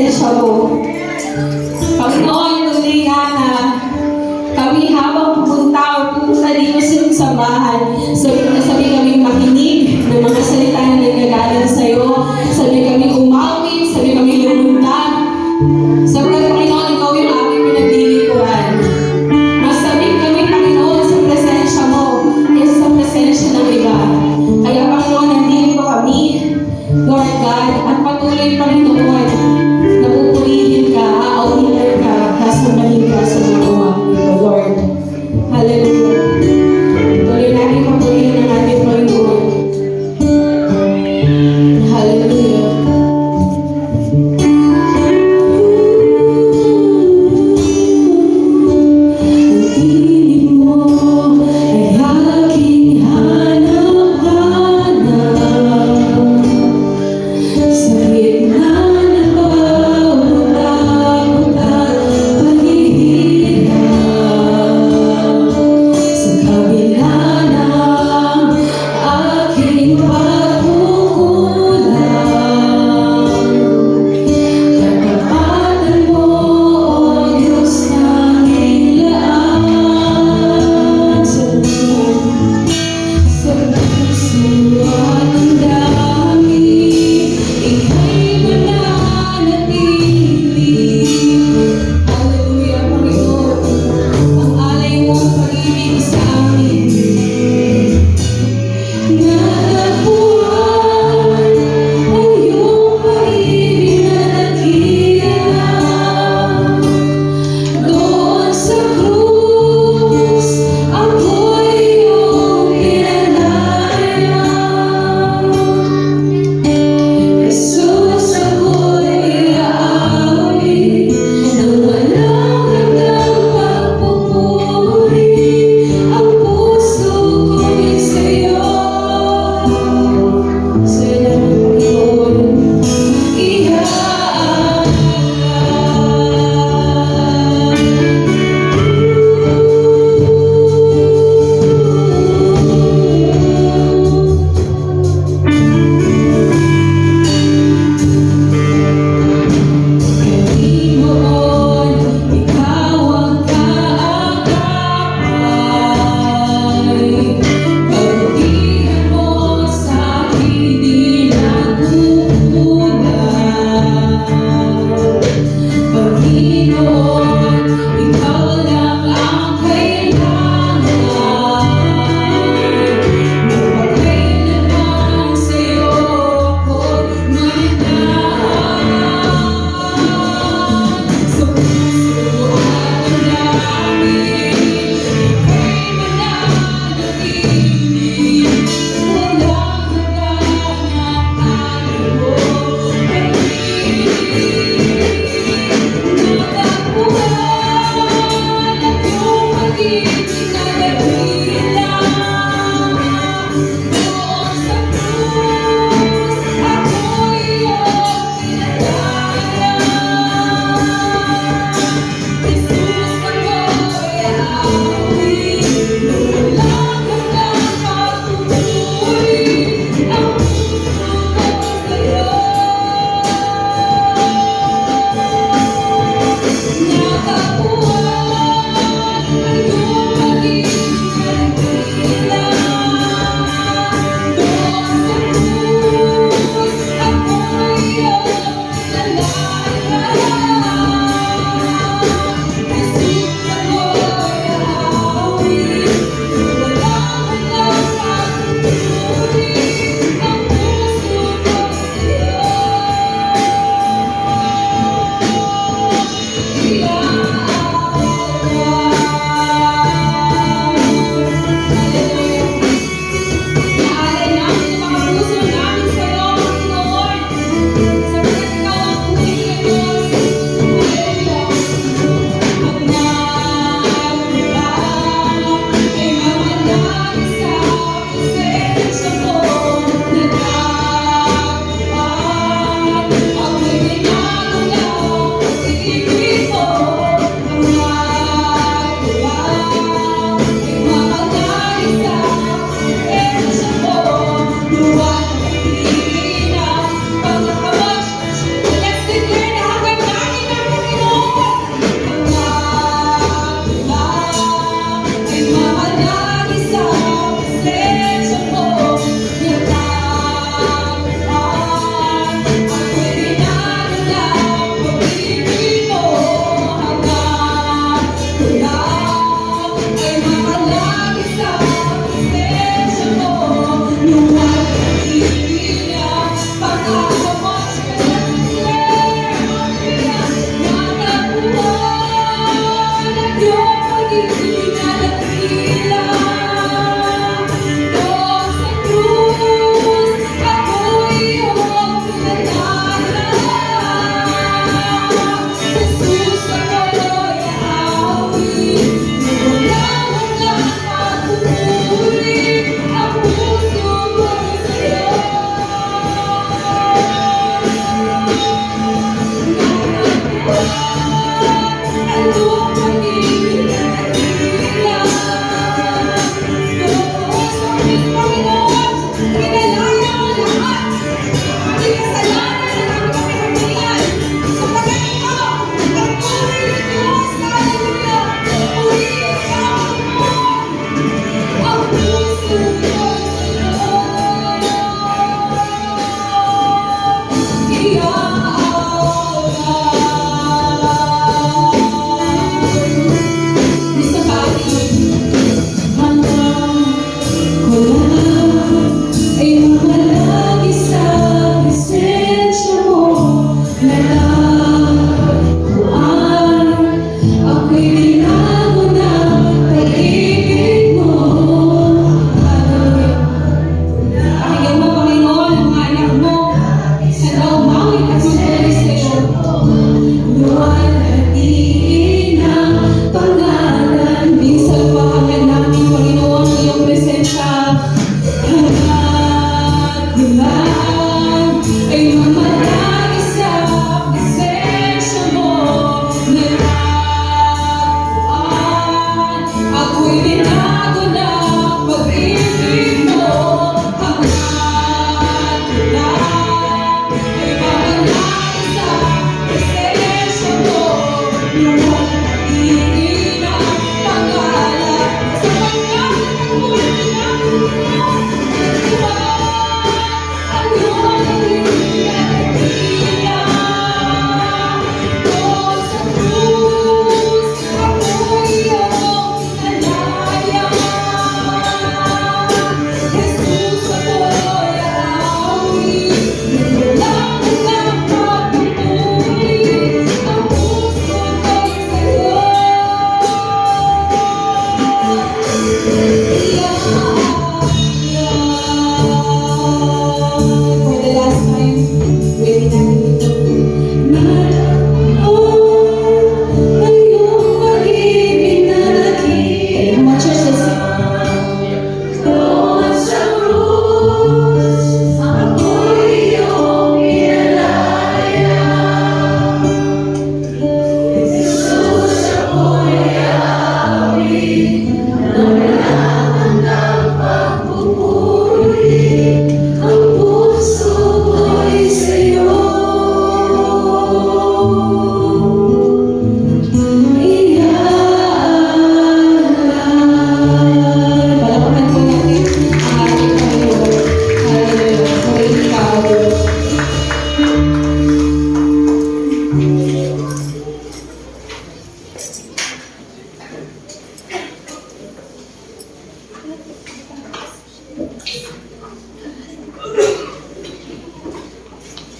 presensya mo. Panginoon, tuloy nga na kami habang pupunta o pupunta dito sa sambahan, sabi kami makinig ng mga salita na nagagaling sa'yo, sabi kami umawit, sabi kami lumundag, sabi Panginoon, ikaw yung aming pinaglilingkuran. Masabing kami, Panginoon, sa presensya mo, kaysa sa presensya ng iba. Kaya, Panginoon, nandito kami, Lord God, at patuloy, Panginoon, na pupurihin ka, aaulinan ka, kasambahin ka sa mga uwang ito, Lord. Hallelujah. Tuloy natin papurihin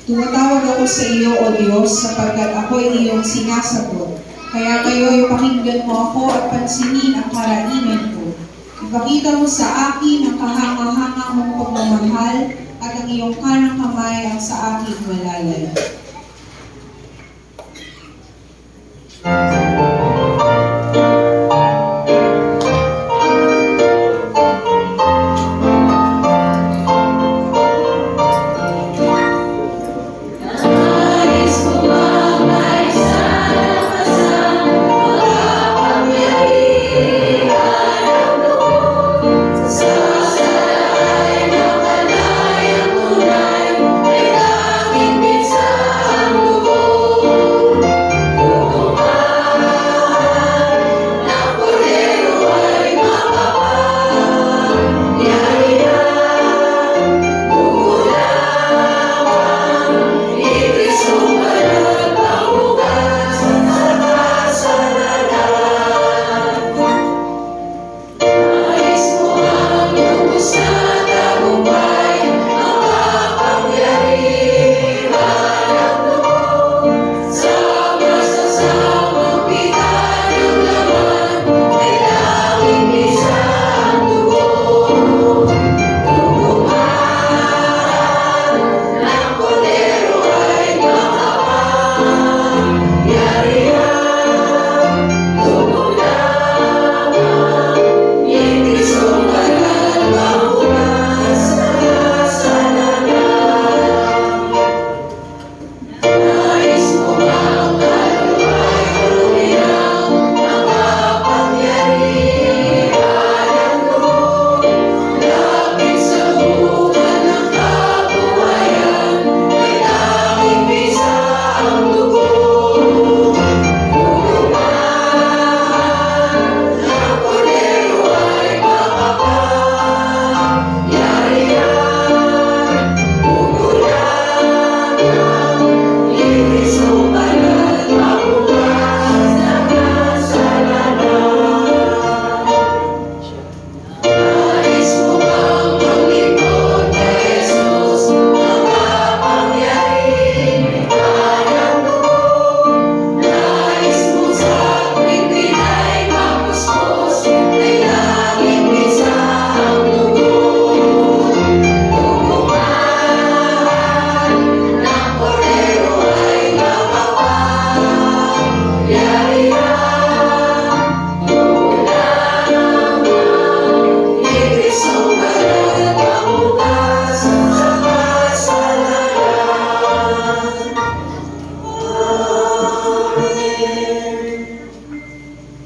Tumatawag ako sa iyo, O Diyos, sapagkat ako ay iyong sinasagot. Kaya ngayon, pakinggan mo ako at pansinin ang karainan ko. Ipakita mo sa akin ang kahanga-hanga mong pagmamahal at ang iyong kanang kamay ang sa akin malalay.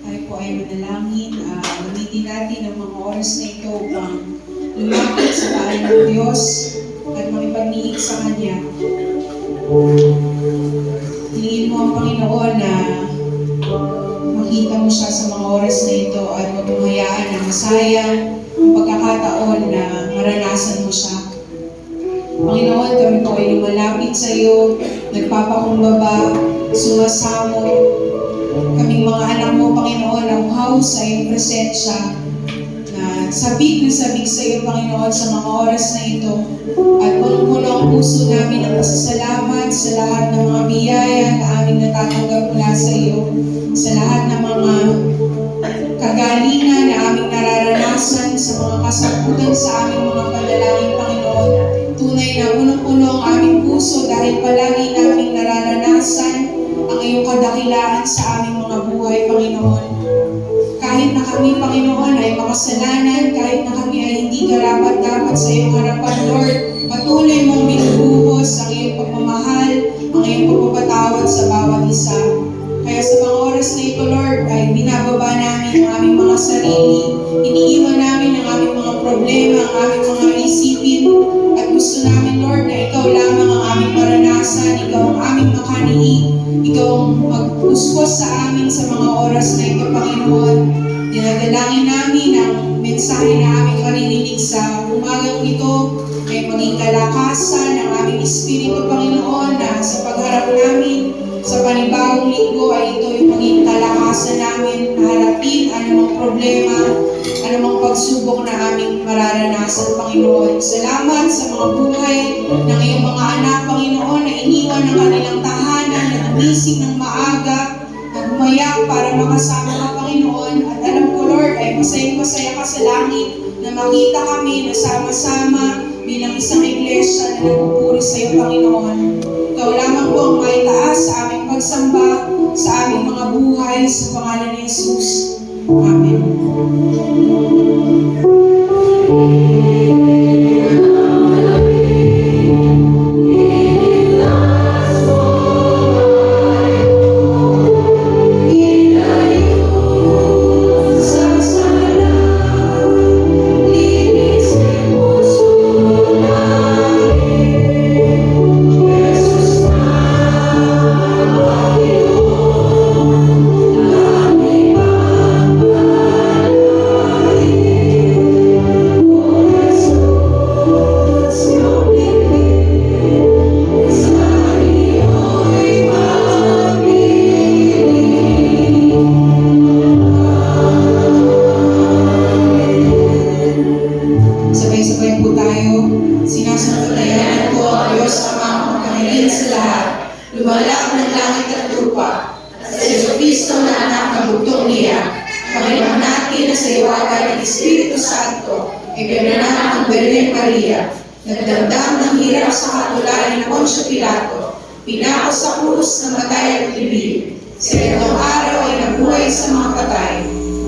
Tayo po ay manalangin. Gamitin natin ang mga oras na ito upang lumapit sa bahay ng Diyos at makipagniig sa Kanya. Tingin mo ang Panginoon na makita mo siya sa mga oras na ito at maghayaan na masayang ang pagkakataon na maranasan mo siya. Panginoon, kami po ay lumalapit sa iyo, nagpapakumbaba, sumasamo. Kaming mga anak mo, Panginoon, ang uhaw sa iyong presensya, na sabik sa iyo, Panginoon, sa mga oras na ito. At punong-puno ang puso namin ang pasasalamat sa lahat ng mga biyaya na aming natatanggap mula sa iyo, sa lahat ng mga kagalingan na aming nararanasan, sa mga kasagutan sa aming mga panalangin, Panginoon. Tunay na punong-puno ang aming puso dahil palagi naming nararanasan ang iyong kadakilaan sa aming mga buhay, Panginoon. Kahit na kami, Panginoon, ay makasalanan, kahit na kami ay hindi karapat-dapat sa iyong harapan, Lord, patuloy mong binubuhos ang iyong pagmamahal, ang iyong pagpapatawad sa bawat isa. Kaya sa mga oras na ito, Lord, ay binababa namin ang aming mga sarili, iniiwan namin ang aming mga problema, ang aming mga isipin, at gusto namin, Lord, na ikaw lamang ang aming maranasan, ikaw ang aming makaniig, ikaw ang magpuspos sa amin sa mga oras na ito, Panginoon. Dinadalangin namin ang mensahe na aming maririnig sa umagang ito ay maging kalakasan ng aming espiritu, Panginoon, na sa pagharap namin Sa panibagong linggo ay ito yung maging kalakasan namin na harapin anumang problema, anumang pagsubok na aming mararanasan, Panginoon. Salamat sa mga buhay ng iyong mga anak, Panginoon, na iniwan ng kanilang tahanan, na gumising ng maaga, na gumayak para makasama ka, Panginoon. At alam ko, Lord, ay masayang-masaya ka sa langit na makita kami na sama-sama bilang isang iglesia na nagpupuri sa iyo, Panginoon. Ikaw lamang po ang maitaas sa aming pagsamba, sa aming mga buhay, sa pangalan ni Jesus. Amen. Sabay-sabay po tayo. Sinasampatayanan ko ang Diyos Amang makahiling sa lahat, lumalak ng langit at lupa, at sa Jesucristo na anak na bugtong niya, Panginoon natin na sa iwagan ng Espiritu Santo, ikinanang ang Birhen Maria, nagdamdam ng hirap sa katularan ng Poncio Pilato, pinako sa krus ng matay at libing. Sa itong araw ay nabuhay sa mga patay,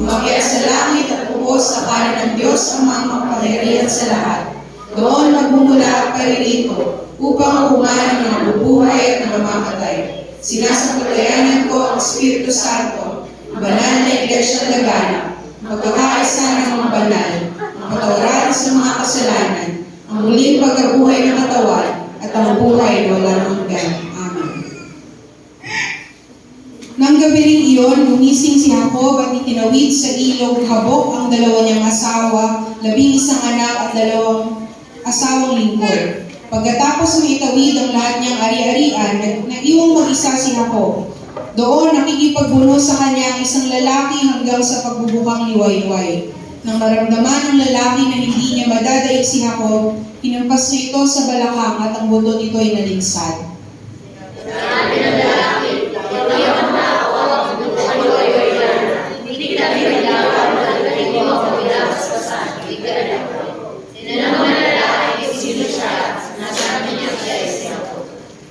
umakyat sa langit at pupos sa kanan ng Diyos ang mga makapangyarihan sa lahat. Doon magmumula at paririto upang umanan ng nabubuhay at namamatay. Sinasampatayanan ko ang Espiritu Santo, ang banal na Iglesia Lagana, magkakaisa ng mga banal, ang patawaran sa mga kasalanan, ang muling pagkabuhay ng katawan, at ang buhay na walang hanggan. Amen. Nang gabi rin iyon, gumising si Jacob at itinawid sa ilog habok ang dalawa niyang asawa, 11 anak at 2 asawang lingkod. Pagkatapos ng itawid ang lahat niyang ari-arian, nag-iwang mag-isa si Jacob. Doon nakikipagbuno sa kanya ang isang lalaki hanggang sa pagbubukang liwayway. Nang maramdaman ng lalaki na hindi niya madadaig si Jacob, hinampas niya ito sa balakang at ang buto nito ay nalinsad.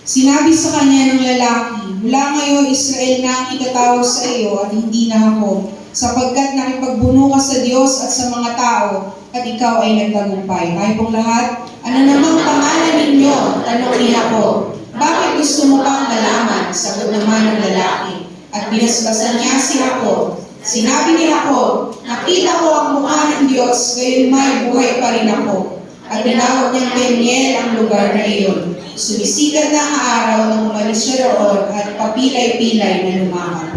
Sinabi sa kanya ng lalaki, mula ngayon Israel na ang itatawag sa iyo at hindi na ako, sapagkat nakipagbuno ka sa Diyos at sa mga tao, at ikaw ay nagtagumpay. Tayo pong lahat, ano namang pangalan ninyo? Tanong ni Jacob. Bakit gusto mo pang malaman? Sagot naman ng lalaki. At binasbasan niya si Jacob. Sinabi ni Jacob, nakita ko ang mukha ng Diyos, gayon may buhay pa rin ako. At tinawag niyang Peniel ang lugar na iyon. Sumisikat na ang araw nang umalis siya roon at papilay-pilay na lumakad.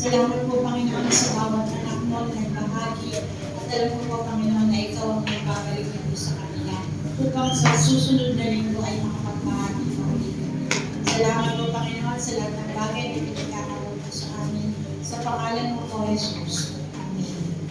Salamat po, Panginoon, sa bawat anak mo na nagbahagi. At alam ko po, Panginoon, na ikaw ang nagbabalik na po sa kanila upang sa susunod na linggo ay makapagbahagi mo ulit. Salamat po, Panginoon, sa lahat ng bagay na pinagkakaroon mo sa amin. Sa pangalan mo po, Jesus. Amen.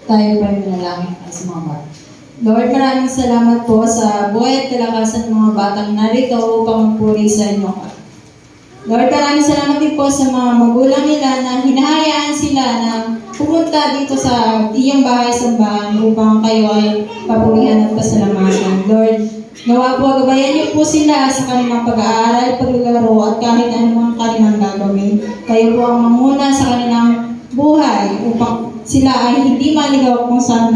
Tayo pa rin manalangin para sa mga bata. Lord, maraming salamat po sa buhay at kalakasan ng mga batang narito upang magpuri sa inyo. Lord, maraming salamat din po sa mga magulang nila na hinahayaan sila na pumunta dito sa iyong bahay-sambahan upang kayo ay papurihan at pasalamatan. Lord, nawa po gabayan niyo po sila sa kanilang pag-aaral, paglaro at kahit anumang kanilang gagawin. Kayo po ang mamuna sa kanilang buhay upang sila ay hindi maligaw kung saan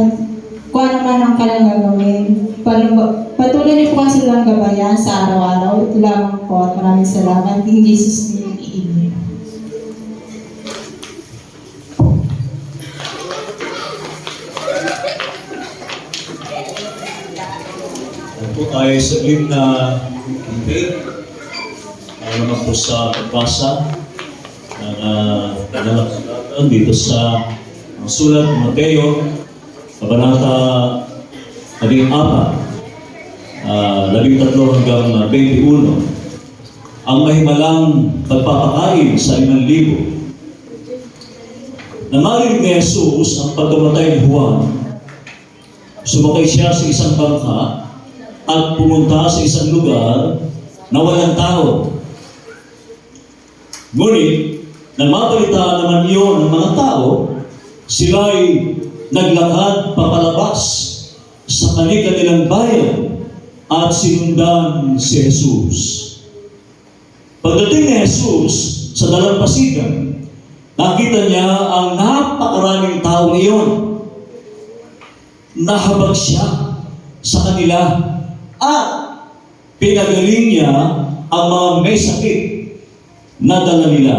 kung ano man ang kanilang gagawin. Patuloy niyo po silang gabayan sa araw-araw. Ito lamang po at maraming salamat. In Jesus' name, Amen. Po, tayo saglit na hindi. Naman po sa pagbasa ng kanilang dito sa sulat ng Mateo, Kabanata 14, 13 hanggang 21. Ang mahimalang pagpapakain sa 5,000. Nang marinig ni Jesus ang pagkamatay ni Juan, sumakay siya sa isang bangka at pumunta sa isang lugar na walang tao. Ngunit, nang mabalitaan naman iyon ng mga tao, sila'y naglakad papalabas sa kanilang bayan at sinundan si Jesus. Pagdating ni Jesus sa dalampasigan, nakita niya ang napakaraming tao ngayon. Nahabag siya sa kanila at pinagaling niya ang mga may sakit na dala nila.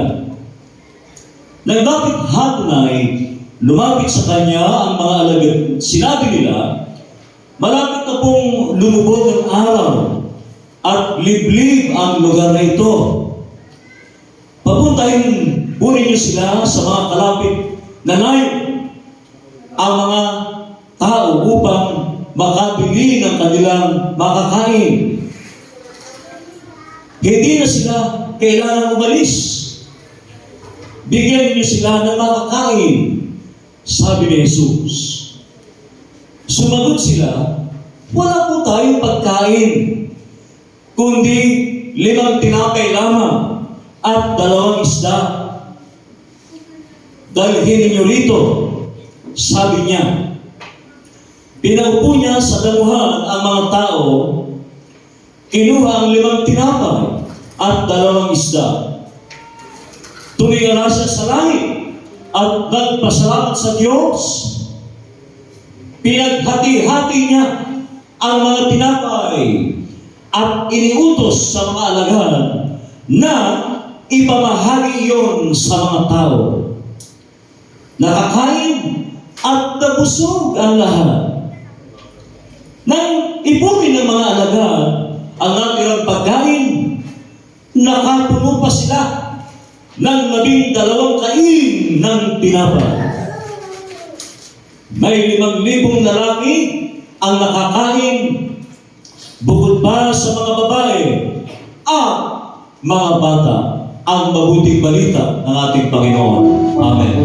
Nang dapit hapon ay lumapit sa kanya ang mga alagad. Sinabi nila, malapit na pong lumubog ang araw at liblib ang lugar na ito. Papuntahin po ninyo sila sa mga kalapit na nayon ang mga tao upang makabili ng kanilang makakain. Hindi na sila kailangan umalis. Bigyan niyo sila ng makakain, sabi ni Jesus. Sumagot sila, wala po tayong pagkain, kundi 5 tinapay lamang at 2 isda. Dalhin ninyo rito, sabi niya. Pinaupo niya sa damuhan ang mga tao, kinuha ang 5 tinapay at 2 isda. Tumingala siya sa langit at nagpasalamat sa Diyos. Pinaghati-hati niya ang mga tinapay at iniutos sa mga alagad na ipamahagi iyon sa mga tao. Nakakain at nabusog ang lahat. Nang ipunin ng mga alagad ang natirang pagkain, nakapuno pa sila ng 12 kain ng tinapay. May 5,000 lalaki ang nakakain, bukod pa sa mga babae at mga bata, ang mabuting balita ng ating Panginoon. Amen.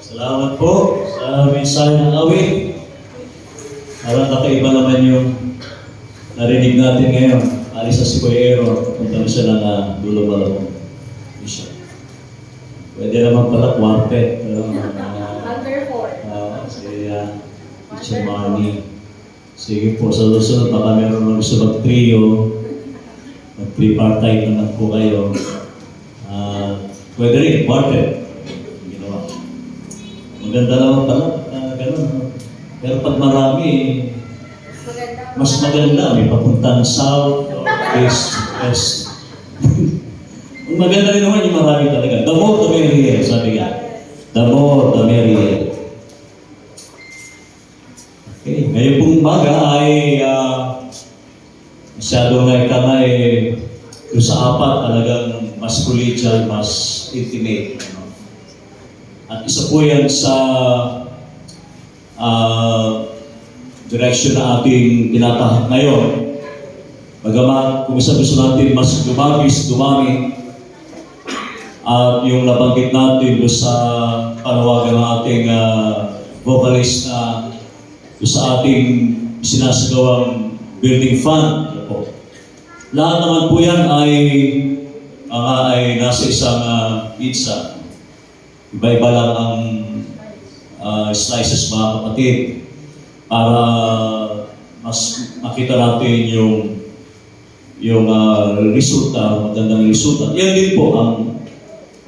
Salamat po sa mensahe ng awit. Parang kakaiba naman yung narinig natin ngayon. Alis na si Kuya Aaron, punta na siya ng Dulo Malabong. Bishop. Pwede naman pala quartet. Si Marnie. Sige po, sa susunod, baka meron ng gusto mag-trio. Mag-tripartite naman po kayo. Pwede rin, quartet. Ginawa. Maganda naman pala, gano'n. Pero pag marami, mas maganda. May papuntang south, east, west. Ang maganda rin naman yung marami talaga. The more, the merrier, sabi nga. The more, the merrier. Okay, ngayon pong umaga ay masyado na ikamay yung sa apat talagang mas collegial, mas intimate. Ano? At isa po yan sa direction na ating tinatahak ngayon. Bagamat kung isa gusto natin mas dumami, at yung nabanggit natin doon sa panawagan ng ating vocalist na sa ating sinasagawang building fund. Lahat naman po yan ay nasa isang pizza. Iba-iba lang ang slices, mga kapatid, para mas makita natin yung resulta, magandang resulta. Yan din po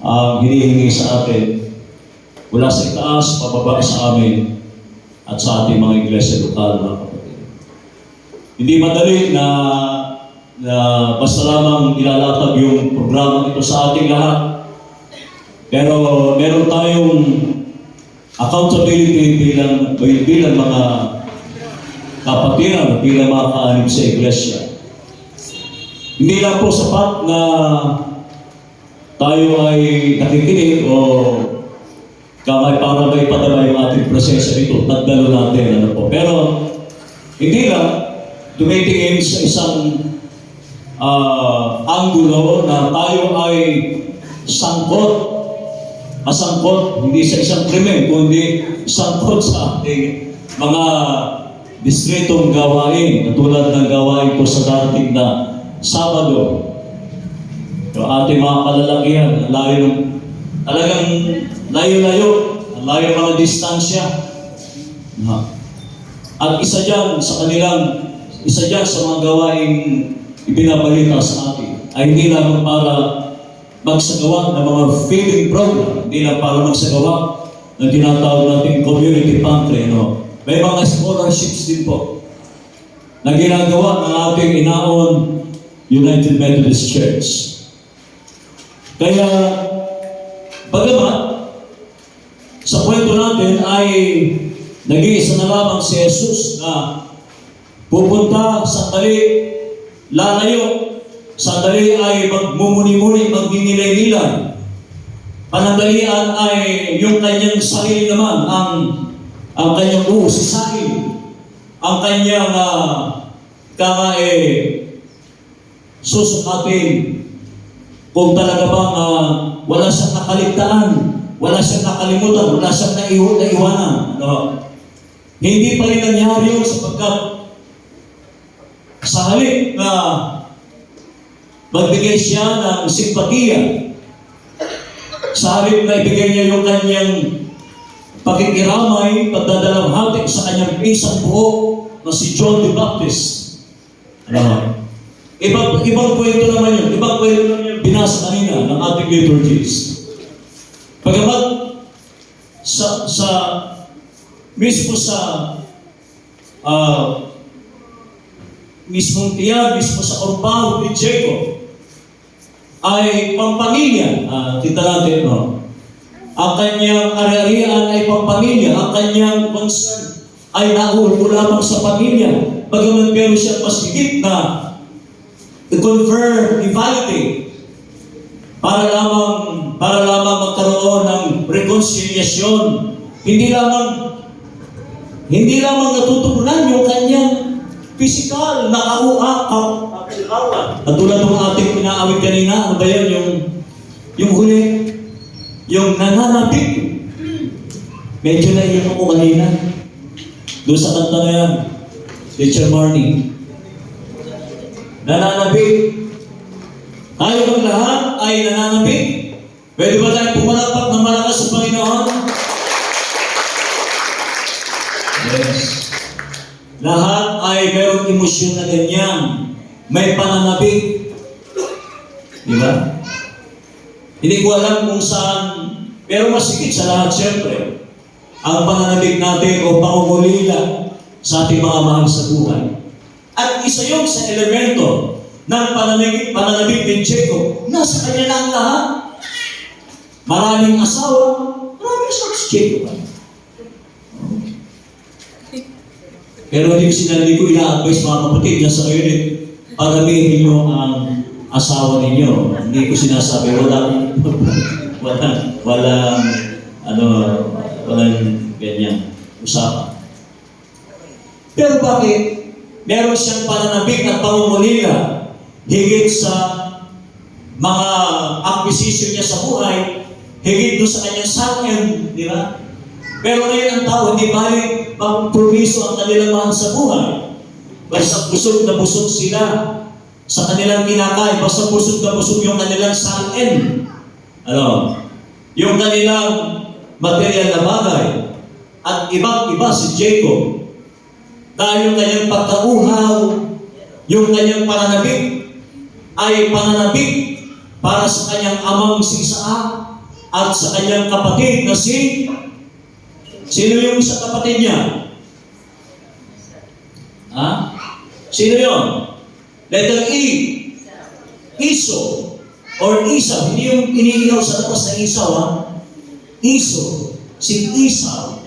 ang hinihingi sa atin mula sa itaas, pababa sa amin, at sa ating mga iglesia lokal, mga kapatid. Hindi madali na basta lamang ilalatag yung programa ito sa ating lahat. Pero meron tayong accountability bilang mga kapatiran, bilang mga kaanib sa iglesia. Hindi lang po sapat na tayo ay nakikinig o kamay para may padala yung ating proseso ito, nagdalo natin, ano po. Pero, hindi lang tumitingin sa isang anggulo na tayo ay masangkot, hindi sa isang krimen, kundi sangkot sa ating mga distritong gawain, katulad ng gawain ko sa darating na Sabado. Yung ating mga kalalakihan, talagang layo-layo, ang layo mga distansya. At isa dyan sa mga gawain ibinabalita sa atin ay hindi lamang para magsagawa ng mga feeding program, hindi lang para magsagawa ng tinatawag natin community pantry. No? May mga scholarships din po na ginagawa ng ating inaon United Methodist Church. Kaya, bagamat sa kwento natin ay nag-iisa na lamang si Jesus na pupunta, sandali, lalayo, sandali ay magmumuni-muni, magninilay-nilay. Panandalian ay yung kanyang sarili naman, ang kanyang uusisain, ang kanyang susukatin kung talaga bang wala siyang nakaligtaan, wala siyang nakalimutan, wala siyang naiwanan. No? Hindi pa rin nangyari yun sapagkat sa halip na magbigay siya ng simpatiya, sa halip na ibigay niya yung kanyang pakikiramay, pagdadalamhati sa kanyang isang buo na si John the Baptist. Alam mo? Ibang kwento naman yun. Ibang kwento naman yung binasa kanina ng ating liturgies. Pagamat mismo sa mismong tiyan, mismo sa orbaho ni Jacob, ay pampamilya. Kita natin, no? Ang kanyang ari-arian ay pampamilya. Ang kanyang concern ay nauulo lamang sa pamilya. Bagaman pero siya mas higit na i-confer, i-validate para lamang magkaroon ng reconciliation. Hindi lamang natutugunan yung kanyang physical na kauawan. Katulad ng ating pinaawit kanina, ano ba yan? Yung huli, yung nananabik. Medyo naiyak ako kanina. Doon sa kanta na yan, Teacher Marnie. Nananabik. Tayo bang lahat ay nananabik? Pwede ba tayo pumalapak ng malakas sa Panginoon? Yes. Lahat ay mayroong emosyon na ganyan. May pananabik. Di ba? Hindi ko alam kung saan, pero masigit sa lahat siyempre, ang pananabik natin o pangungulila sa ating mga mahal sa buhay. At isa yun sa elemento ng pananabik ni Jacob. Nasa kanya na ang lahat. Maraming asawa, maraming asawa si Jacob. Pero hindi ko ina-advise mga kapatid na sa kayo din, paramihin nyo ang asawa ninyo. Hindi ko sinasabi, walang ganyan usapan. Pero bakit? Meron siyang pananabik at pangungulila higit sa mga acquisition niya sa buhay, higit doon sa kanyang sakin, di ba? Pero ngayon ang tao, hindi balik magpromiso ang kanilang mahal sa buhay. Basta busog na busog sila sa kanilang kinakain, basta busog na busog yung kanilang sakin. Ano? Yung kanilang material na bagay. At ibang-iba si Jacob. Dahil yung kanyang pagkauhaw, yung kanyang pananabik, ay pananabik para sa kanyang amang si Isaac at sa kanyang kapatid na sino yung isa kapatid niya? Ha? Sino yun? Letter E. Iso. Or Esau. Hindi yung iniihaw sa labas na Esau, ha? Iso. Si Esau.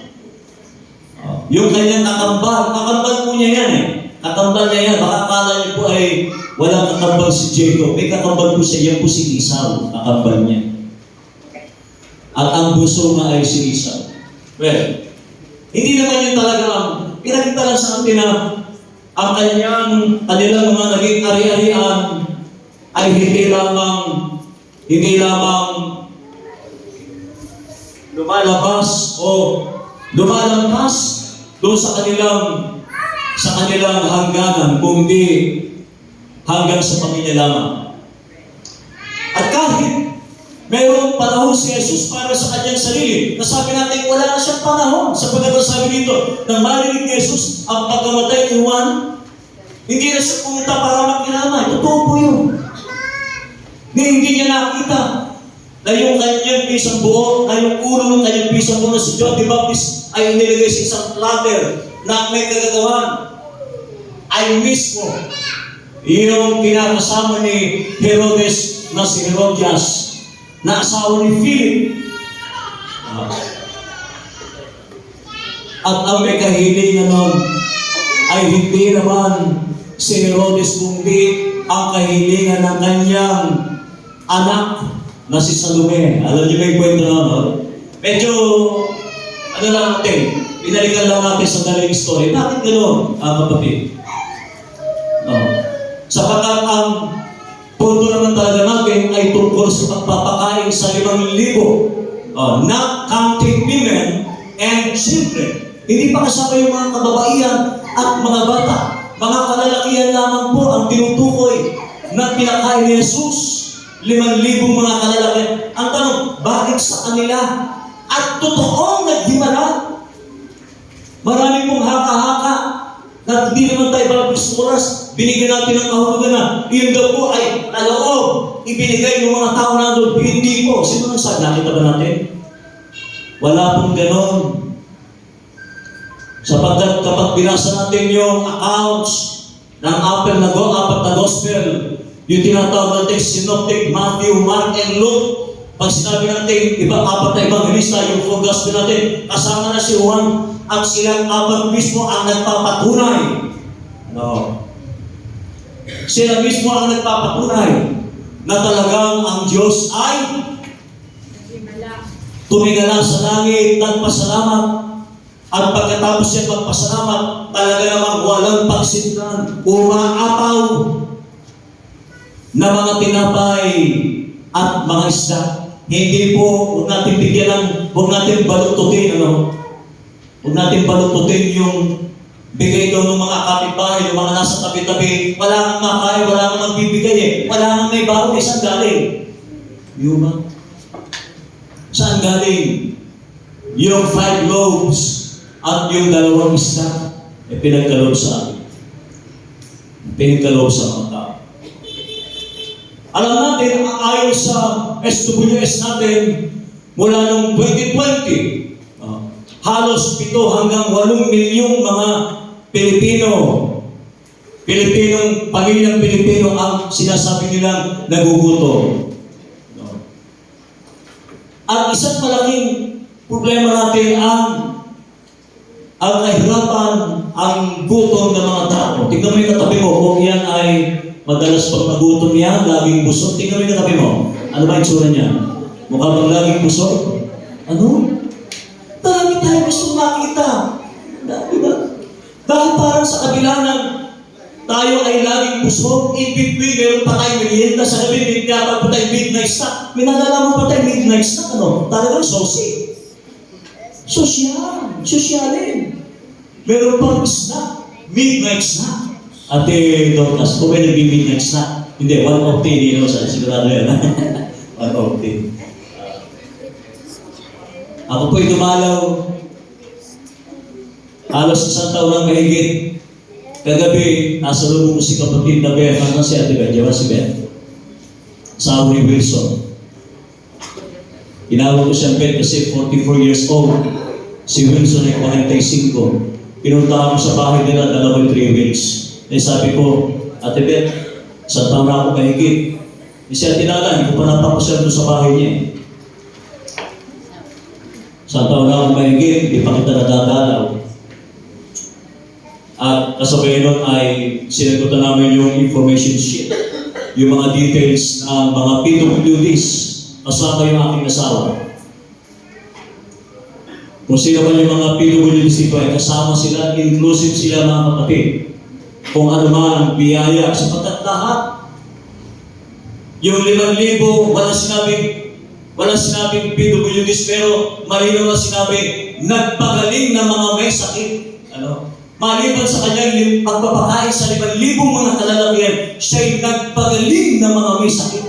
Yung kanyang kakambal. Kakambal po niya yan, eh. Kakambal niya yan. Baka akala niyo po ay walang kakambal si Jacob. May kakambal po siya. Yan po si Esau. Kakambal niya. At ang buso nga ay si Esau. Well, hindi naman yun talaga ang pinakita lang sa atin na ang kanilang mga naging ari-arian ay hindi lamang lumalabas o lumalampas doon sa kanilang hangganan, kundi hanggang sa pamilya lamang. At kahit mayroong panahon si Jesus para sa kanyang sarili. Nasabi natin, wala na siyang panahon. Sapagkat sabi dito, nang marinig ni Jesus ang pagkamatay ni Juan, hindi na siya pumunta para makiramay. Totoo po yun. Hindi niya nakita na yung kanyang pisang buo, na yung ulo ng kanyang pisang buo na si John the Baptist ay inilagay sa isang platter na may kagagawan. Ay mismo, yung kinakasama ni Herodes na si Herodias, na asawa ni Philip. At ang may kahilingan nun ay hindi naman si Herodes, kundi ang kahilingan ng kanyang anak na si Salome. Alam niyo ba yung kwento na no? Medyo, lang natin, pinalikan lang natin sa daling story. Bakit gano'n, kapatid? No. Sapagkat ang punto naman talaga natin ay tungkol sa pagpapakain sa 5,000. Not counting women and children. Hindi pa kasama yung mga kababaihan at mga bata. Mga kalalakihan lamang po ang tinutukoy na pinakain ni Jesus. 5,000 mga kalalakihan. Ang tanong, bakit sa kanila? At totoong naghimala. Marami pong haka-haka na hindi naman tayo balagos oras, binigyan natin ng kahulugan na yun daw po ay kaloob, ibinigay ng mga tao na doon. Hindi po. Sino nang sabi? Nakita ba natin? Wala pong ganon. Sapagkat kapag binasa natin yung accounts ng apat na gospel, yung tinatawag natin Synoptic, Matthew, Mark, and Luke, pag sinabi natin apat na evangelista, yung full gospel natin, kasama na si Juan, at silang apat mismo ang nagpapatunay. Sila mismo ang nagpapatunay na talagang ang Diyos ay tumingala sa langit, nagpasalamat. At pagkatapos siya magpasalamat, talaga namang walang pagsintan, umaapaw na mga tinapay at mga isda. Hindi po, huwag natin bigyan huwag natin balututin, Huwag natin balututin yung bigay daw ng mga kapitbahay, ng mga nasa tabi-tabi. Wala kang makain, wala kang magbibigay eh. Wala kang may baon eh. Saan galing? Yung ba? Saan galing? Yung 5 loaves at yung 2 isda eh pinagkaloob sa akin. Pinagkaloob sa mga tao. Alam natin, ang ayon sa SWS natin, mula noong 2020, halos 7 hanggang 8 milyong mga Pilipinong pamilyang Pilipino ang sinasabi nilang nagugutom. At isang malaking problema natin ang kahirapan, ang gutom ng mga tao. Tingnan mo yung katabi mo, kung yan ay madalas pag nagutom yan, laging busog. Tingnan mo yung katabi mo. Ano ba yung tsura niya? Mukha bang laging busog? Ano? Dami tayo gusto makita. Diba? Dahil parang sa kabila ng tayo ay laging busog, ibigay, meron pa tayong merienda sa gabi, may pa tayong midnight snack. May nalalaman pa tayong midnight snack, ano? Talagang saucy. Sosyalin. Meron pang snack, midnight snack. Ate Dorcas, kung may nag-midnight snack, hindi, 1 of 10, yun, sigurado yan. 1 of 10. Ako po'y dumalaw. Halos 1 taon lang mahigit. Kagabi, nasa loob ko si kapatid na Beth. Ano si Ate Beth? Diba si Beth? Sa ni Wilson. Inawag ko siyang Beth kasi 44 years old. Si Wilson ay 45. Pinuntahan ko sa bahay nila 2-3 weeks. Eh sabi ko, Ate Beth, 1 taon na ako mahigit. Si Ate Nala, hindi ko pa napapasyal doon sa bahay niya. 1 taon na ako mahigit, hindi pa kita nadadalaw. At kasabay nun ay sinagutan namin yung information sheet, yung mga details ng mga PWDs kasama yung aking asawa. Kung sino man yung mga PWDs dito ay kasama sila, inclusive sila mga kapatid. Kung ano man ang biyaya sapagkat lahat. Yung 5,000, walang sinabing PWDs, pero malinaw na sinabi, nagpagaling ng mga may sakit. Ano? Maliban sa kanyang pagpapakain sa 5,000 mga kalalakihan, siya'y nagpagaling ng mga may sakit.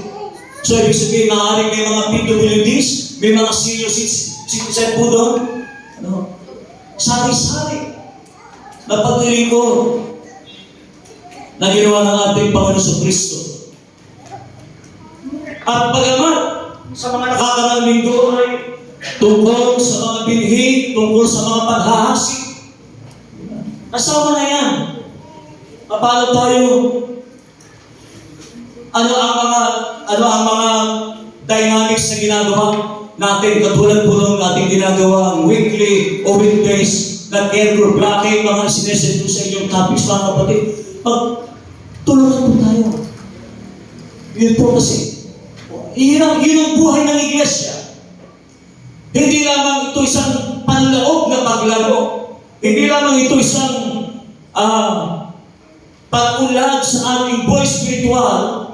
So, ibig sabihin, maaaring may mga PWDs, may mga senior citizen po doon. Ano? Sari-sari na pagaling ko na ginawa ng ating Panginoon Kristo. At bagamat sa mga nakakarang linggo ay tungkol sa mga binhi, tungkol sa mga paghahasik, kasama na yan. Paano tayo? Ano ang mga dynamics na ginagawa natin? Katulad po nung ating ginagawa ang weekly o weekdays na care group. Laki mga sinesend po sa inyong topics, mga kapatid. Tulungan po tayo. Yun po kasi. Yun ang buhay ng iglesia. Hindi lamang ito isang panlaog na paglaro. Hindi lamang ito isang pag-ulag sa ating buhay spiritual,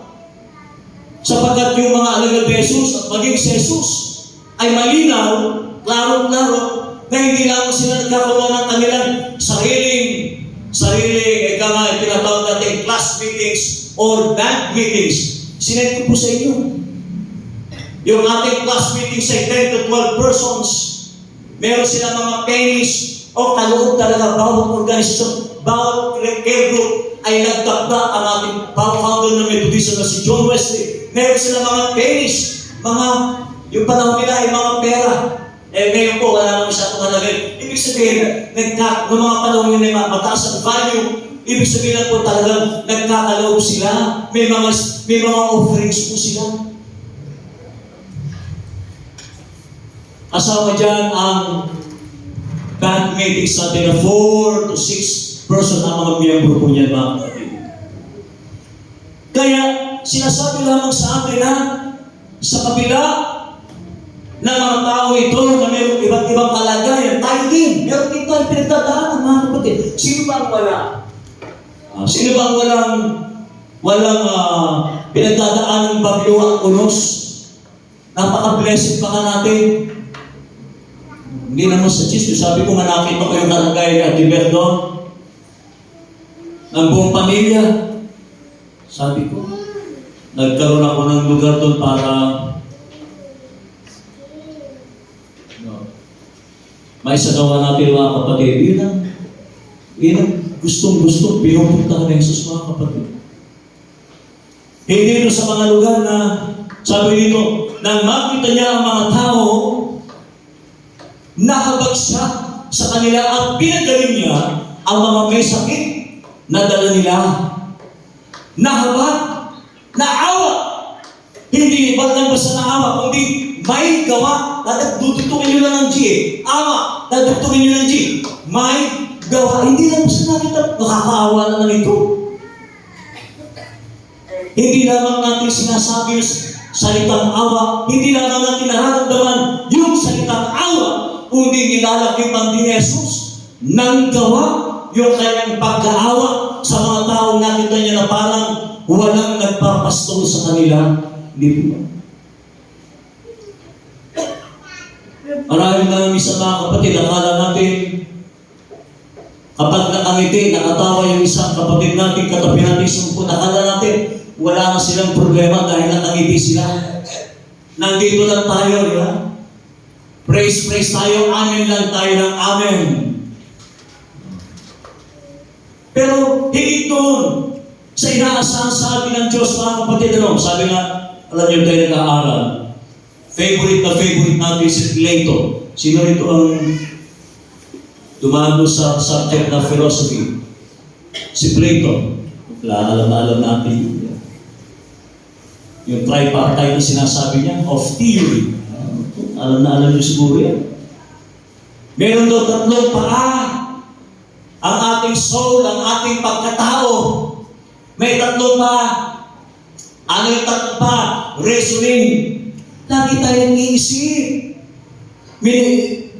sapagkat yung mga alagad ni Jesus at maging si Jesus ay malinaw, klaro-klaro, na hindi lamang sila nagkakaroon ng kanilang sarili, ika nga, tinatawag natin class meetings or band meetings. Sinend ko po sa inyo. Yung ating class meetings ay 10 to 12 persons. Meron sila mga pennies o kaloob talaga bawat organisasyon, bawat care group ay nagtakda ang ating founder ng Methodism na si John Wesley. Meron sila mga pennies, yung panahon nila ay mga pera. Ngayon po, wala naman siya itong halagay. Ibig sabihin, ng mga panahon yun ay mataas ang value. Ibig sabihin na po talagang nagkakaloob sila. May mga offerings po sila. Asama dyan ang band meetings natin na 4 to 6 person ang mga miyembro po niyan, mga kapatid. Kaya, sinasabi lamang sa atin na sa kabila ng mga tao ito na mayroong iba't ibang kalagayan, tayo din, meron din tayo pinagdadaanan, mga kapatid. Sino ba ang wala? Sino ba ang walang pinagdadaanan ng bagyo ang unos? Napaka-blessed pa nga natin. Hindi naman sa chismis. Sabi ko, nakita ko yung kalagay ni Ate Beth doon. Ng buong pamilya. Sabi ko, nagkaroon ako ng lugar doon para may sagawa natin mga kapatid. Yun ang gustong-gustong pinupuntahan ng Jesus mga kapatid. Hindi ito sa mga lugar na, sabi dito, nang makita niya ang mga tao, nakabagsak sa kanila at pinagaling niya ang mga may sakit na dala nila. Nahabag, naawa. Hindi iba lang basta naawa, kundi may gawa. Dudutungin nyo lang ng G eh. Awa, dudutungin nyo ng G. May gawa. Hindi lang basta nakita, nakakaawa naman ito. Hindi lamang natin sinasabi yung salitang awa, hindi lamang natin nararamdaman yung salitang awa, kundi nilalagay pa din ni Jesus ng gawa yung kanyang pagkaawa sa mga taong nakita niya na parang walang nagpapastol sa kanila. Hindi po ba? Marami sa mga kapatid, akala natin kapag nakangiti, nakatawa yung isang kapatid natin, katabi natin sumpun, akala natin wala na silang problema dahil nakangiti sila. Nandito lang tayo, di ba? Praise tayo, amen lang tayo ng amen. Pero higit doon, sa inaasahan sa atin ng Diyos, mga kapatid, sabi nga, alam niyo tayo nag-aaral, favorite natin si Plato. Sino rito ang dumado sa subject na philosophy? Si Plato. Alam natin yung tripartite na sinasabi niya of theory. Alam niyo siguro yan. Meron daw tatlong paa ang ating soul, ang ating pagkatao. May tatlong paa. Ano yung tatlong paa? Reasoning. Lagi tayong iisip.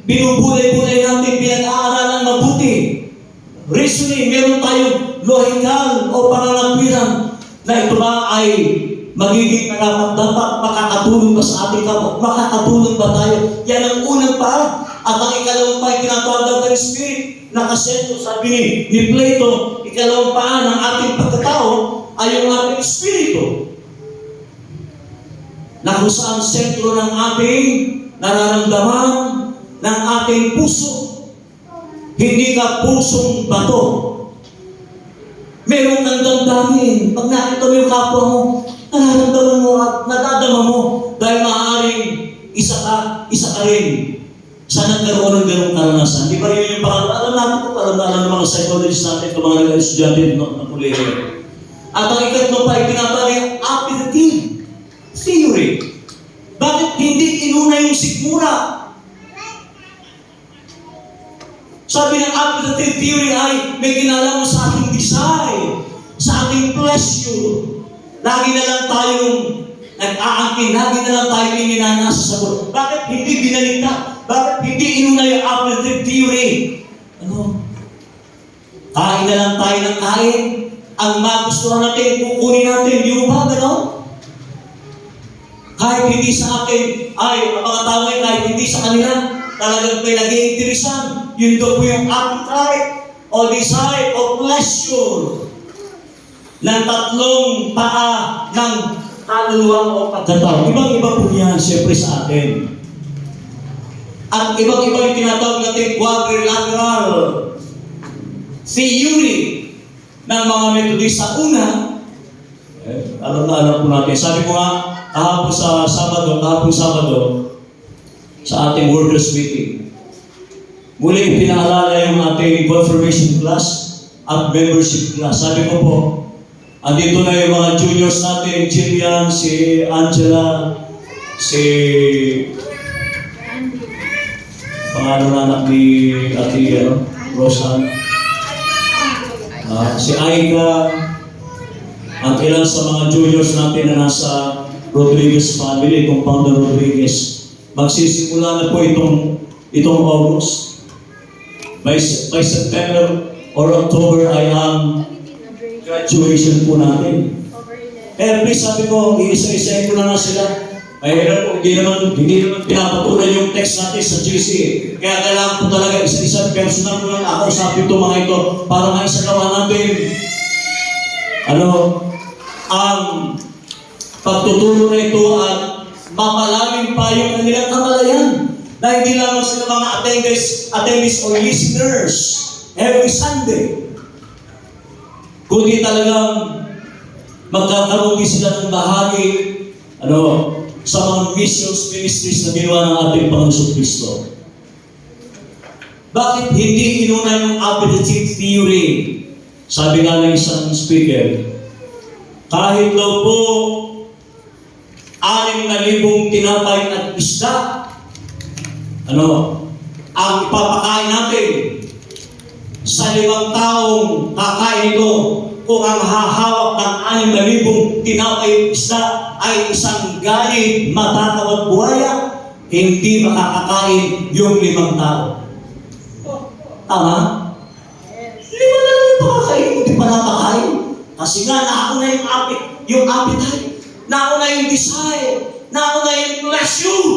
Binubulay-bulay natin, pinag-aaralan mabuti. Reasoning, meron tayong logical o pananapiran na ito ba ay magiging karapat-dapat, makakatulong ba sa ating kapwa? Makakatulong ba tayo? Yan ang unang paa. At ang ikalawang paa ay tinatawag ng Spirit. Nakasentro, sabi ni Plato, ikalawang paa ng ating pagkatao ay yung ating Espiritu. Na kung saan sentro ng ating nararamdaman, ng ating puso. Hindi ka pusong bato. Meron kang damdamin. Pag nakita mo yung kapwa mo, nararamdaman mo at nadadama mo dahil maaaring isa ka rin sa nagkaroon ng ganong karanasan. Di ba yun yung alam natin ito, alam ng mga psychologists natin, ito mga estudyante ng kolehiyo. At ang ikatlo pa ay tinatawag yung appetitive theory. Bakit hindi inuna yung sigmura? Sabi ng appetitive theory ay may kinalaman sa ating desire, sa ating pleasure. Lagi na lang tayong nag-aangkin, lagi na lang tayong ininanasa sa buhay. Bakit hindi binaliktad? Bakit hindi inuna yung appetitive theory? Kain na lang tayo ng kain. Ang magustuhan natin, kukunin natin. Di ba gano'n? Kahit hindi sa akin, ang mga tao ay kahit hindi sa kanila, talagang may nag-iinteresan. Yun daw po yung appetite o desire o pleasure ng tatlong paa ng kaluluwa o pagkatao. Ibang-iba po yan, siyempre sa atin. At ibang-iba yung tinatawag natin quadrilateral theory ng mga Methodista. Una, alam po natin. Sabi ko nga, kahapon Sabado, sa ating workers meeting, muli pinaalala yung ating confirmation class at membership class. Sabi ko po, andito na yung mga juniors natin, Jillian, si Angela, si pangalan na anak ni Ate Rosan, si Aika, at ilan sa mga juniors natin na nasa Rodriguez family, itong Founder Rodriguez. Magsisimula na po itong August. By September or October ay ang graduation po natin. Kaya please, sabi ko, iisa-isahin ko na sila. Mahirap po, hindi naman pinapatulan yung text natin sa GC. Kaya kailangan po talaga isa-isa personal ko lang ako sa ito mga ito para maisagawa natin ang pagtuturo na ito at mapalalim pa yung kanilang kamalayan na hindi lamang sila mga attendees or listeners every Sunday, kundi talagang magkakaroon din sila ng bahagi sa mga missions ministries na ginawa ng ating Panginoon Kristo. Bakit hindi inuna yung appetitive theory? Sabi nga ng isang speaker, kahit daw po 6,000 tinapay at isda, ang ipapakain natin sa 5 taong kakain ito, kung ang hahawak ng 6,000 tinapay at isda ay isang galit, matakaw at buhaya, hindi makakakain yung 5 tao. Tama? 5 na lang yung pakakain, hindi pa nakakain. Kasi nga, nauna yung appetite, nauna yung desire, nauna yung pleasure,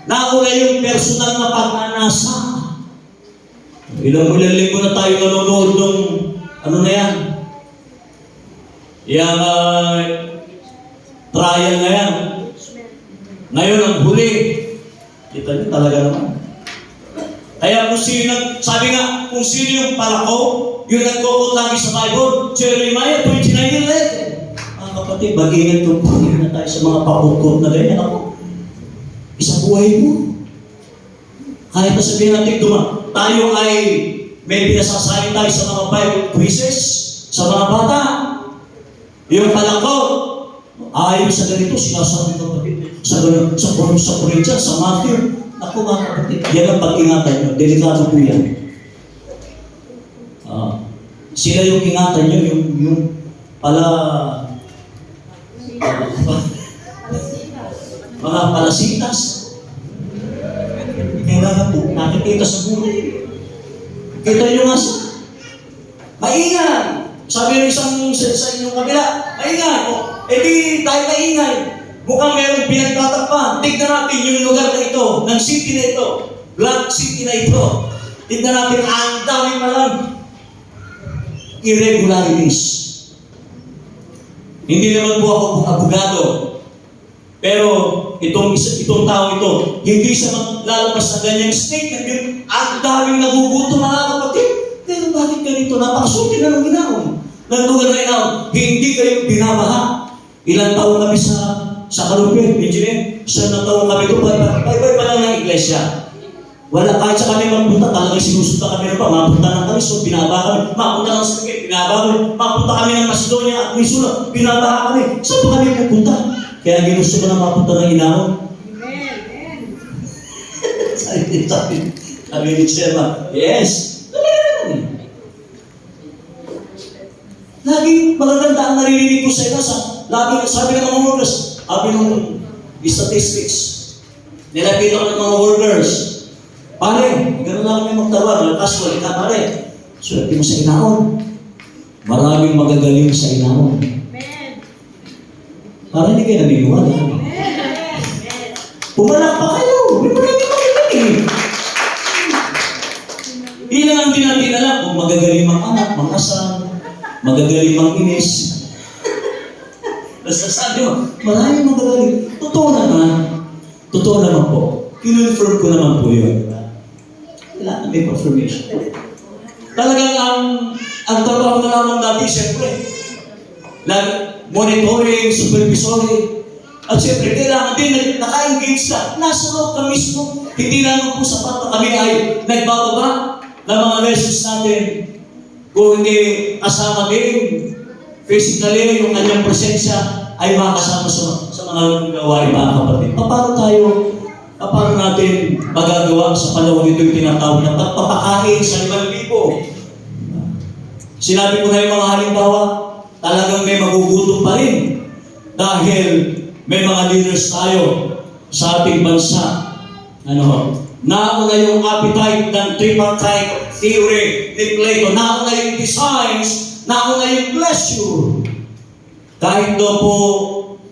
nauna yung personal na pagnanasa. Ilang linggo na tayo nanonood ng na yan? Yung trial na yan. Ngayon ang huli. Kita niyo talaga naman. Kaya sabi nga, kung sino yung palako, yung nagkukot lagi sa Bible, Jeremiah 29:11. Mga kapatid, mag-ingat kung na tayo sa mga pakukot na ganyan. Ako, isang buhay mo. Kahit na sabihin natin tayo ay may pinasasahin tayo sa mga Bible quizzes, sa mga bata. Yung palako, ayon sa ganito, sinasabi ng kapatid, sa Corinthians, sa Matthew. Ako mga kapatid, yan ang pag-ingatan nyo. Delikado po yan. Sila yung ingatan nyo, yung mga palasitas. Kailangan po, nakikita sa buhay. Kita nyo nga maingay. Sabi ng isang sa inyong kabila, maingay. Di dahil maingay, mukhang mayroong pinagtatakpan. Tignan natin yung lugar na ito, ng city na ito, Black City na ito. Tignan natin, ang dami palang irregularities. Hindi naman po ako abogado, pero itong tao ito, hindi siya lalabas na ganyang statement yun. Ang daming nagugutom mga kapatid. Pero bakit ganito? Napakasulti na ng ginawang. Ng lugar na inaw, hindi kayo binabaha. Ilang taon kami sa Kalupit, engineer. 7 taon kami ito. Bye-bye pa lang ng iglesia. Wala, kahit sa kami magpunta, talagang sinusunta kami na pa. Mapunta ng kami, so binabaha kami. Mapunta ng Sangit, binabaha kami. Mapunta kami ng Macedonia at Missoula, binabaha kami. Saan pa kami pupunta? Kaya ginusto ko na mapunta ng Inaon. Sabi ni Chema, yes. Lagi magaganda ang naririnig ko sa ina. Lagi sabi ng mga workers, sabi ng statistics, nilapit ako ng mga workers. Pare, gano'n lang kami magtawag. Casual, ka pare. Swerte mo sa Inaon. Maraming magagaling sa Inaon. Para hindi kayo nabiniwala. Pumalak pa kayo. May maraming magagaling. Ilang ang din natin alam kung magagaling mang anak, mang asal, magagaling mang inis. Basta sabi mo, maraming magagaling. Totoo naman po. Kinonfirm ko naman po yun. Kailangan may confirmation. Talagang ang trabaho na lamang natin, siyempre, monitoring, supervisory, at siyempre, kailangan din naka-engage ka. Nasa loob ka mismo. Hindi lang po sapat na kami ay nagbababa ng mga lessons natin. Kung hindi kasama din, physically, yung kanyang presensya ay makasama sa mga gawain mga kapatid. Paano natin magagawa sa panahon ito yung tinatawag na pagpapakain sa 5,000? Sinabi ko na yung mga halimbawa, talagang may magugutom pa rin dahil may mga leaders tayo sa ating bansa. Nauna yung appetite ng tripartite theory ni Plato, nauna yung designs, nauna yung pleasure. Kahit daw po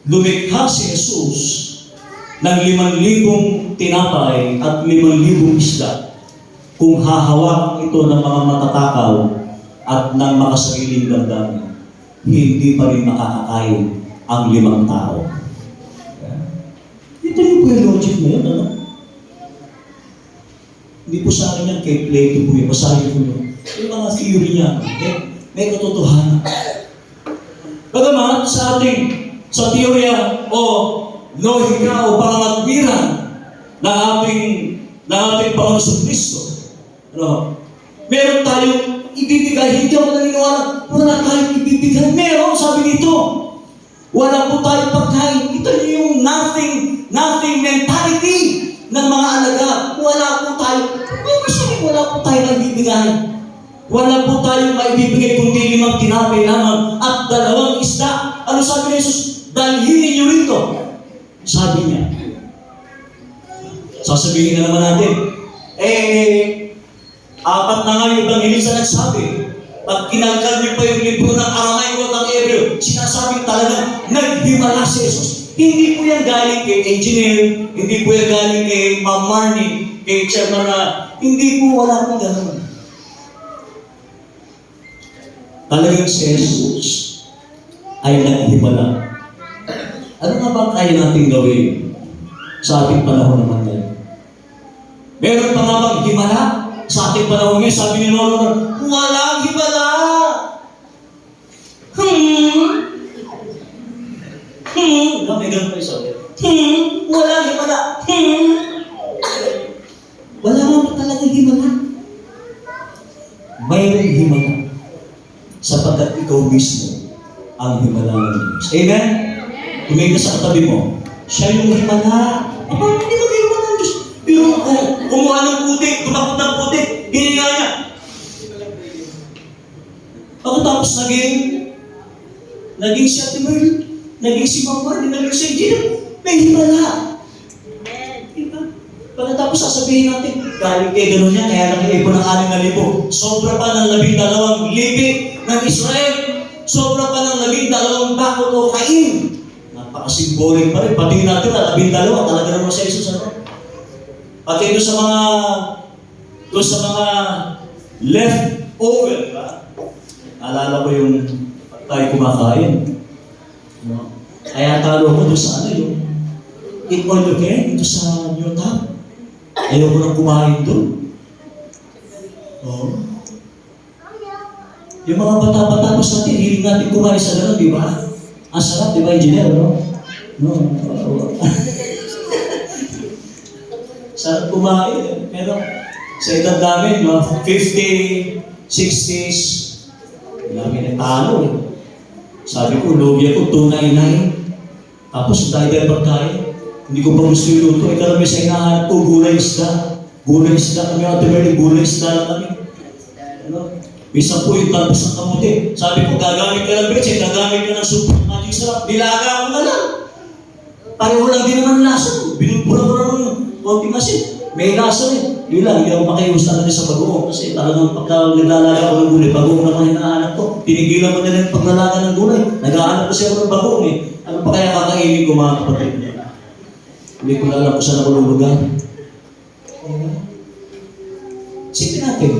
lumikha si Jesus ng 5,000 tinapay at 5,000 isda, kung hahawak ito ng mga matatakaw at ng makasariling damdamin, hindi pa rin makakakain ang 5 tao. Ito yung logic mo yun, ano? Hindi po sa akin yan, kay Plato po yun, basahin po yun. Yung mga theory niya, may katotohanan. Bagaman sa teorya o lohika o pangangatwiran na ating Panginoon Kristo, ano, meron tayong ibibigay. Hindi ako naniniwala, wala tayong ibibigay. Meron, sabi dito. Wala po tayong pagkain. Ito yung nothing mentality ng mga alaga. Wala po tayo. Wala po tayong ibibigay. Wala po tayong maibibigay kundi 5 tinapay lamang at 2 isda. Ano sabi ni Jesus? Dalhin ninyo rito. Sabi niya. Sasabihin na naman natin, 4 na nga yung Evangelista nagsabi. Pag kinalkal niyo pa yung libro ng Aramaico at ng Hebreo, sinasabing talaga, naghimala si Jesus. Hindi po yan galing kay engineer, hindi po yan galing kay Ma'am Marnie, kay Chairman na, hindi po, wala pong gano'n. Talagang si Jesus ay naghimala. Ano nga ba kaya natin gawin sa ating panahon naman ngayon? Meron pa nga bang himala? Sa ating panahon ngayon, sabi ni Lolo, walang himala! May ganun pa isa. Walang himala! Wala naman talaga himala. Mayroong himala sapagkat ikaw mismo ang himala ng Diyos. Amen? Tumingin sa katabi mo, siya yung himala. Paano hindi ka himala ng Diyos? Pero kumuha ng putik, tumakot ng putik, hininga niya. Pagkatapos naging si Ate Merle, naging si Ma'am Marnie, naging si Gina, may himala. Diba? Pagkatapos sasabihin natin, galing kay gano'n niya, kaya nag-iipon ng 6,000. Sobra pa ng 12 lipi ng Israel. Sobra pa ng 12 bakot o kain. Napaka-symbolic pa rin. Pati natin na 12, talaga naman si Jesus. Ano? Pati doon sa mga leftover, ba? Alala ko yung tayo kumakain. No? Kaya talo ko doon sa yung eat all you can, ito sa New Top. Ayaw ko nang kumain doon. Oh. Yung mga bata-bata sa atin, hiling natin kumain sa gano'n, di ba? Ang sarap, di ba, engineer, no? No. Sarap kumain. Pero sa edad namin, 50, 60s, namin natalo eh. Sabi ko, lobya ko, 299. Tapos dahil pagkain, hindi ko pa gusto yung luto. Karami sa inahanap ko, gulay isda. Gulay isda kami, Ate Merle, gulay isda lang kami. Ano? Bisa po yung talbos ng kamuti. Sabi ko, gagamit ka ng betsin, gagamit ka ng super magic sarap. Dilaga ko na lang. Pareho lang din naman lasa. Binubura ko lang ng konting asin. May lasa rin. Yun lang, hindi ako makius talaga sa bagoong. Kasi talagang pagka naglalaga ko ng gulay, bagoong naman hinahanap ko. Tinigilan ko na lang paglalaga ng gulay. Naghahanap ko siya ng bagoong eh. Ano pa kaya kakainin ko mga kapatid niya? Hindi ko na alam kung saan ako lulugan. Sipin natin,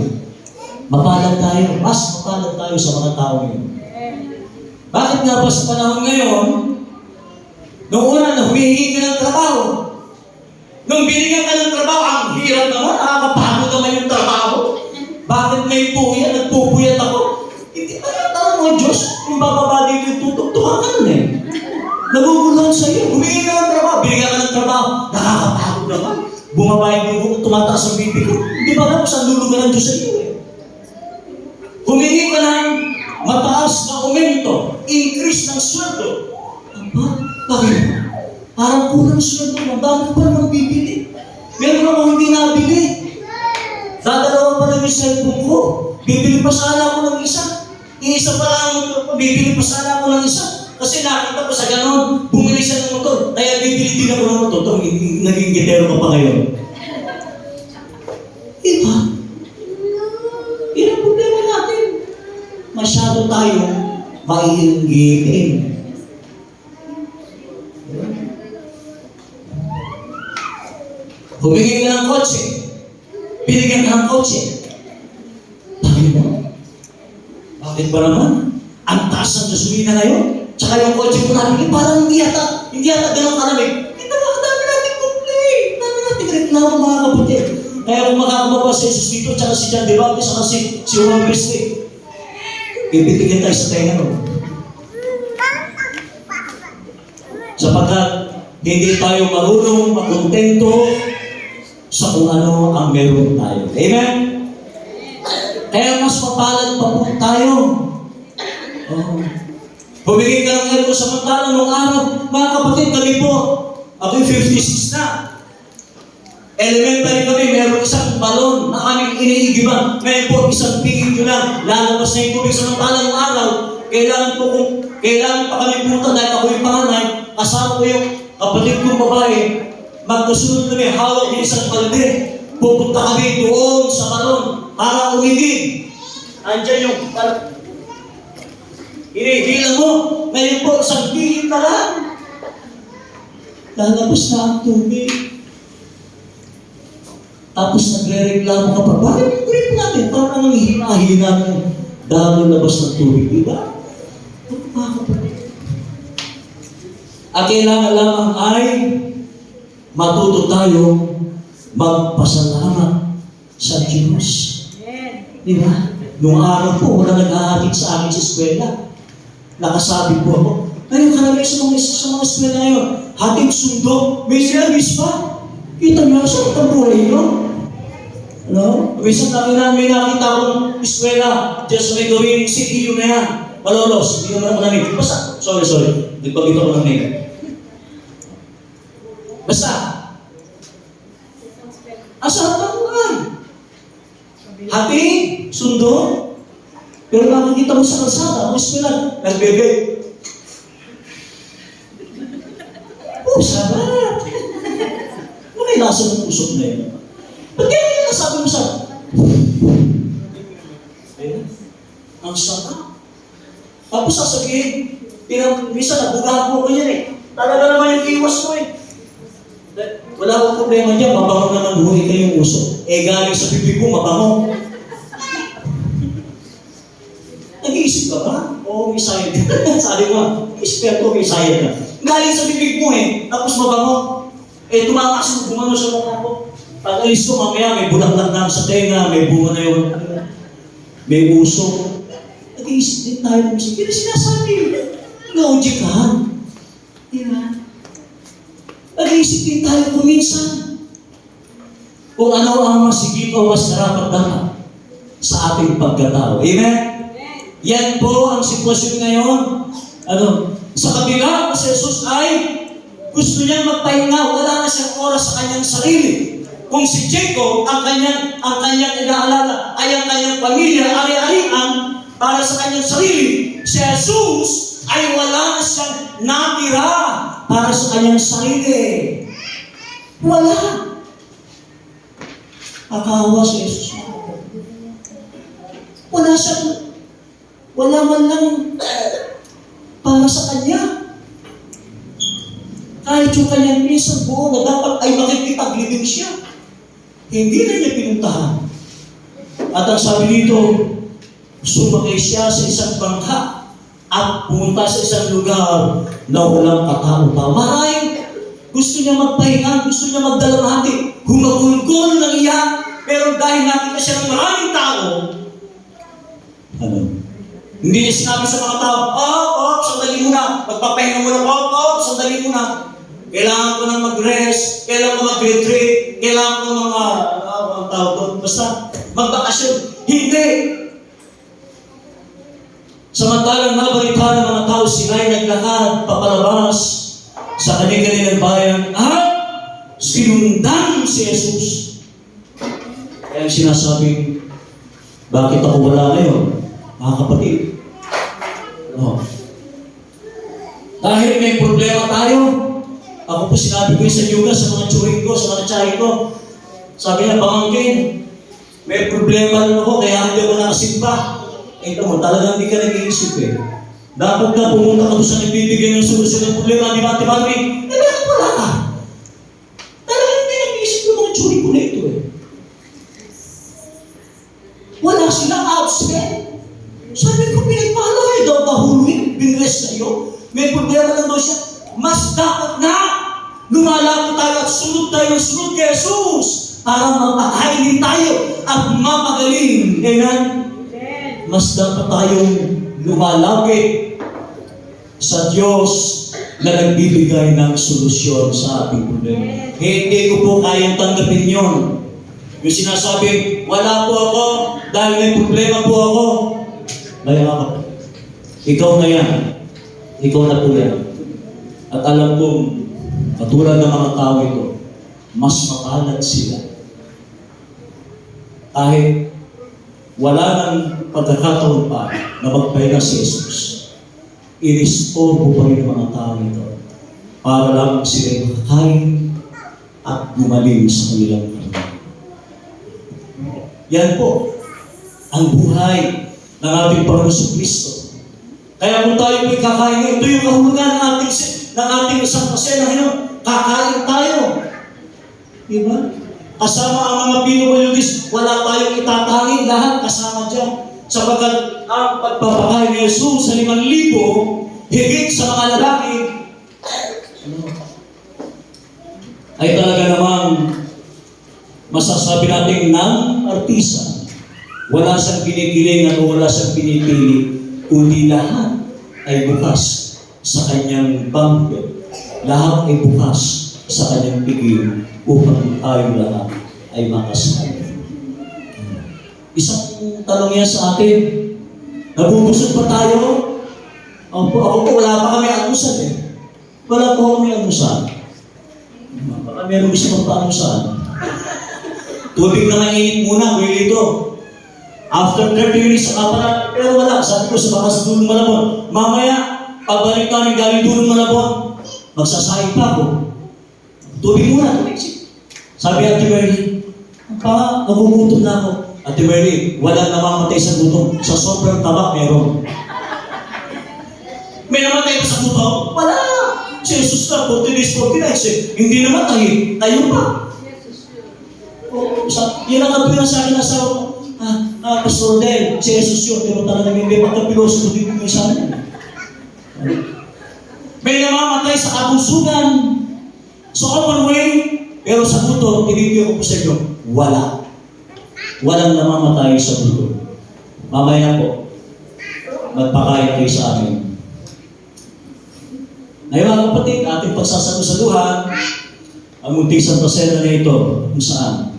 mapalad tayo, mas mapalad tayo sa mga tao ngayon. Bakit nga ba sa panahon ngayon, noong una na humihingi ka ng trabaho, nung binigyan ka ng trabaho, ang hirap naman, nakakapagod naman yung trabaho. Bakit may puya, nagpupuyat ako? Hindi ba natanong mo, Diyos, kung bababa dito yung tutugtuhan ka nun eh. Naguguluhan sa'yo, humingi ka ng trabaho, binigyan ka ng trabaho, nakakapagod naman. Bumaba yung dugo, tumataas ang bibig ko. Hindi ba na kung saan lulugan ng Diyos sa iyo eh. Humingi ka ng mataas na aumento, increase ng sweldo. Aba, bakit? Parang kulang sweldo mo, bakit pa naman bibili? Meron ako hindi nabili. Dadalawa pa lang yung cellphone ko. Bibili pa sana ako ng isa. Iisa pa lang, bibili pa sana ako ng isa. Kasi nakita ko sa ganon, bumili siya ng motor. Kaya bibili din ako ng motor. Ito, naging gitero ka pa ngayon. Iba? Yan ang problema natin. Masyado tayong maiinggitin. Humingi ka ng kotse. Binigyan ka ng kotse. Panginoon, bakit ba naman? Ang taas ng gasolina ngayon. Tsaka yung kotse ko namin, parang hindi yata ganun kalamig. Kita ba, dami natin complain. Dami natin reklamo mga kapatid. Kaya kung makakababa si Jesus dito, tsaka si John Debate, tsaka si Juan Wesley, bibitikin tayo sa tenga mo. Sapagkat hindi tayo marunong makontento sa kung ano ang meron tayo. Amen? Kaya mas mapalad pa po tayo. Humingi ka ng help ko samantalang nung araw, mga kapatid, kami po, ako'y 56 na. Elementary kami, meron isang balon na aming iniigiban. Ngayon po, isang pingin ko lang, lalabas na yung tubig samantalang nung araw, kailangan pa kami punta dahil ako'y panganay, kasama ko yung kapatid kong babae, magkasunod kami, hawak ng isang balde. Pupunta kami doon sa balon para umigib. Andiyan yung hinihilang mo. Ngayon po, isang pingin na lang. Lalabas na ang tubig. Tapos nagre-reklamo ka pa. Bakit yung grip natin? Parang ang hina-hina ng dahil labas ng tubig, di ba? Ang kailangan lamang ay matuto tayo magpasalamat sa Diyos. Di ba? Noong araw po, wala nag-ahatid sa akin sa eskwela. Nakasabi po ako, ngayon karami sa mga eskwela ngayon, hatid sundo, may service pa. Kita niyo, saan ang buhay nyo? Ano? Minsan may nakita akong eskwela, dyan sa may gawin, CEU na yan. Malolos, hindi naman ako namin. Basta, sorry, nagpagito ko ng name. Basta, asahan ang buhay. Hati, sundo, pero nakikita mo sa kalsada, ang eskwela, nagbebe. Sabat! Ano may lasa ng usok na yun? Ba't kaya yung nasabi mo sa ang sarap. Tapos sasabihin, minsan nabugahan po ko yan eh. Talaga naman yung iwas ko eh. Wala akong problema dyan, mabango naman buhay kayong usok. Galing sa bibig ko, mabango. Nag-iisip ka ba? Oo, may sayad ka. Sabi mo, eksperto, may sayad ka. Galing sa bibig mo eh, tapos mabango. Tumakas mo, bumano sa mukha ko. Pag alis ko, mamaya may bulaklak na sa tenga, may bunga na yun, may uso. Nag-iisip din tayo ng music. Pero sinasabi, logic ka. Diba? Nag-iisip din tayo kuminsan. Kung ano ang masigit o mas dapat sa ating pagkatao. Amen? Yan po ang sitwasyon ngayon. Sa kabila, si Jesus ay gusto niyang magpahinga, wala na siyang oras sa kanyang sarili. Kung si Jacob, ang kanyang inaalala ay ang kanyang pamilya, ari-arian para sa kanyang sarili. Si Jesus ay wala na siyang natira para sa kanyang sarili. Wala. Kakawa si Jesus. Wala man lang para sa kanya. Kahit yung kanyang isang buo na dapat ay makikipaglibing siya, hindi na niya pinuntahan. At ang sabi dito, sumakay siya sa isang bangka at pumunta sa isang lugar na walang katao-tao. Maraming gusto niya magpahinga, gusto niya magdalamhati, humagulgol ng iyak, pero dahil nakita siya ng maraming tao, hindi niya sinabi sa mga tao, sandali muna, magpapahinga muna, sandali muna. Kailangan ko nang mag-rest, kailangan ko mag-retreat, kailangan ko basta magbakasyon. Hindi! Samantalang nabalita ng mga tao, sila ay naglakad papalabas sa kanilang bayan at sinundan si Jesus. Kaya sinasabing, bakit ako wala ngayon? Mga kapatid. Dahil may problema tayo. Ako po sinabi ko sa yoga, sa mga tsuhin ko, sa mga tsahin ko. Sabi niya, pamangkin, may problema rin ako, kaya hindi ako nakasimba. Ito mo, talagang hindi ka nag-iisip eh. Dapat ka pumunta ka doon sa nagbibigay ng solusyon ng problema, di ba, Ate Barbie? Bakit wala ka? Talagang hindi nag-iisip yung mga eh. Wala silang absent. Sabi ko, pinagpala kayo daw bahuluin, binres kayo. May problema lang daw siya. Mas dapat na lumalapit tayo at sunod tayo sunod kay Jesus para mapakainin tayo at mapagaling. Amen? Mas dapat tayong lumalapit sa Diyos na nagbibigay ng solusyon sa ating problema. Hindi ko po kayang tanggapin yun. Yung sinasabi, wala po ako dahil may problema po ako. Kaya ako, ikaw na yan. Ikaw na po yan. At alam kong, katulad ng mga tao ito, mas mapalad sila. Kahit wala nang pagkakataon pa na magpahinga si Jesus, i-restore po pa rin ng mga tao ito para lang sila makakain at gumaling sa kanilang katawan. Yan po ang buhay ng ating Panginoon Kristo. Kaya kung tayo po'y kakain, ito yung kahulugan ng ating isang pasena, kakain tayo. Diba? Kasama ang mga PWDs, wala tayong itatangin, lahat kasama dyan. Sapagkat ang pagpapakain ni Jesus sa 5,000, higit sa mga lalaki, ay talaga namang masasabi natin ng artista. Wala siyang kinikiling at wala siyang pinipili, kundi lahat ay bukas sa kanyang banquet. Lahat ay bukas sa kanyang pigil upang tayo lahat ay makasama. Isang tanong yan sa atin, nabubusog ba tayo? Ako po, wala pa kami almusal eh. Wala po kami almusal. Baka meron gusto mong pa-almusal. Tubig na mainit muna, will ito. After 30 minutes, saka pala, pero wala. Sabi ko sa baka sa Dulong Malabon, mamaya, pagbalik namin galing Dulong Malabon, magsasayang pa ako. Tubig muna, tubig. Sabi Ate Merly, baka nagugutom na ako. Ate Merly, walang namamatay sa gutom. Sa sobrang taba, meron. May namatay pa sa gutom? Wala! Si Jesus na, 40 days, 40 nights eh. Hindi namatay, tayo pa. Yan ang kapilang sa akin na asawa ko. Pastor Del, si Jesus yun, pero talagang hindi pagkapiloso ko din ko sa akin. May namamatay sa kabusugan, sa common way, pero sa buto, tinitiyo ko po sa inyo, wala. Walang namamatay sa buto. Mamaya po, magpakain kayo sa amin. Ngayon mga kapatid, ating pagsasalusaluhan, ang munting Santa Cena na ito, kung saan.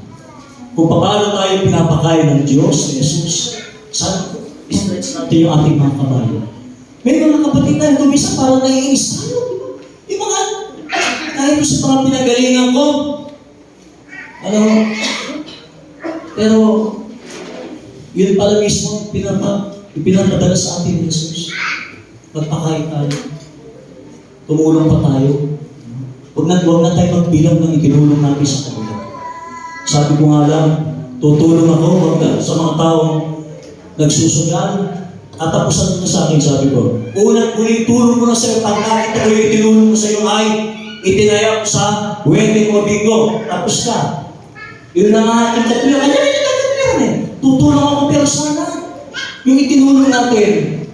Kung paano tayo pinapakain ng Diyos, ni Jesus, saan i-stretch natin yung ating mga kabayo. May mga kapatid na ito, minsan parang naiinis tayo. Yung mga, kahit sa mga pinagalingan ko, pero, yun pala mismo pinapadalas sa atin ni Jesus. Magpakain tayo. Tumulong pa tayo. Huwag na tayo magbilang ng itinulong natin sa kanila. Sabi ko nga lang, tutulong ako sa mga taong nagsusugal at tapusan mo sa akin, sabi ko. Unang-uling tulong ko na sa'yo, pagkain ko yung itinulong ko sa'yo ay itinaya ko sa wedding o bingo. Tapos ka. Yun na nga ating katulungan. Tutulong ako pero sana yung itinulong natin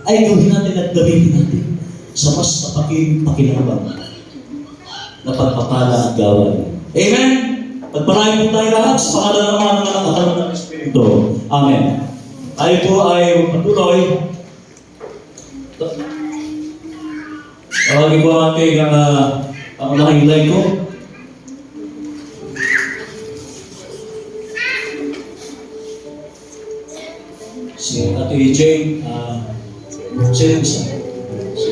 ay gawin natin at gawin natin sa mas pakinabang na pagpapala at gawain. Amen? Pagpalain po tayo lahat sa pangalan naman ng mga katawan ng Espiritu. Amen. Tayo po ay patuloy. Tawagin ko ang ating pangalahing ko. Si Ate Jane, sino isa? Si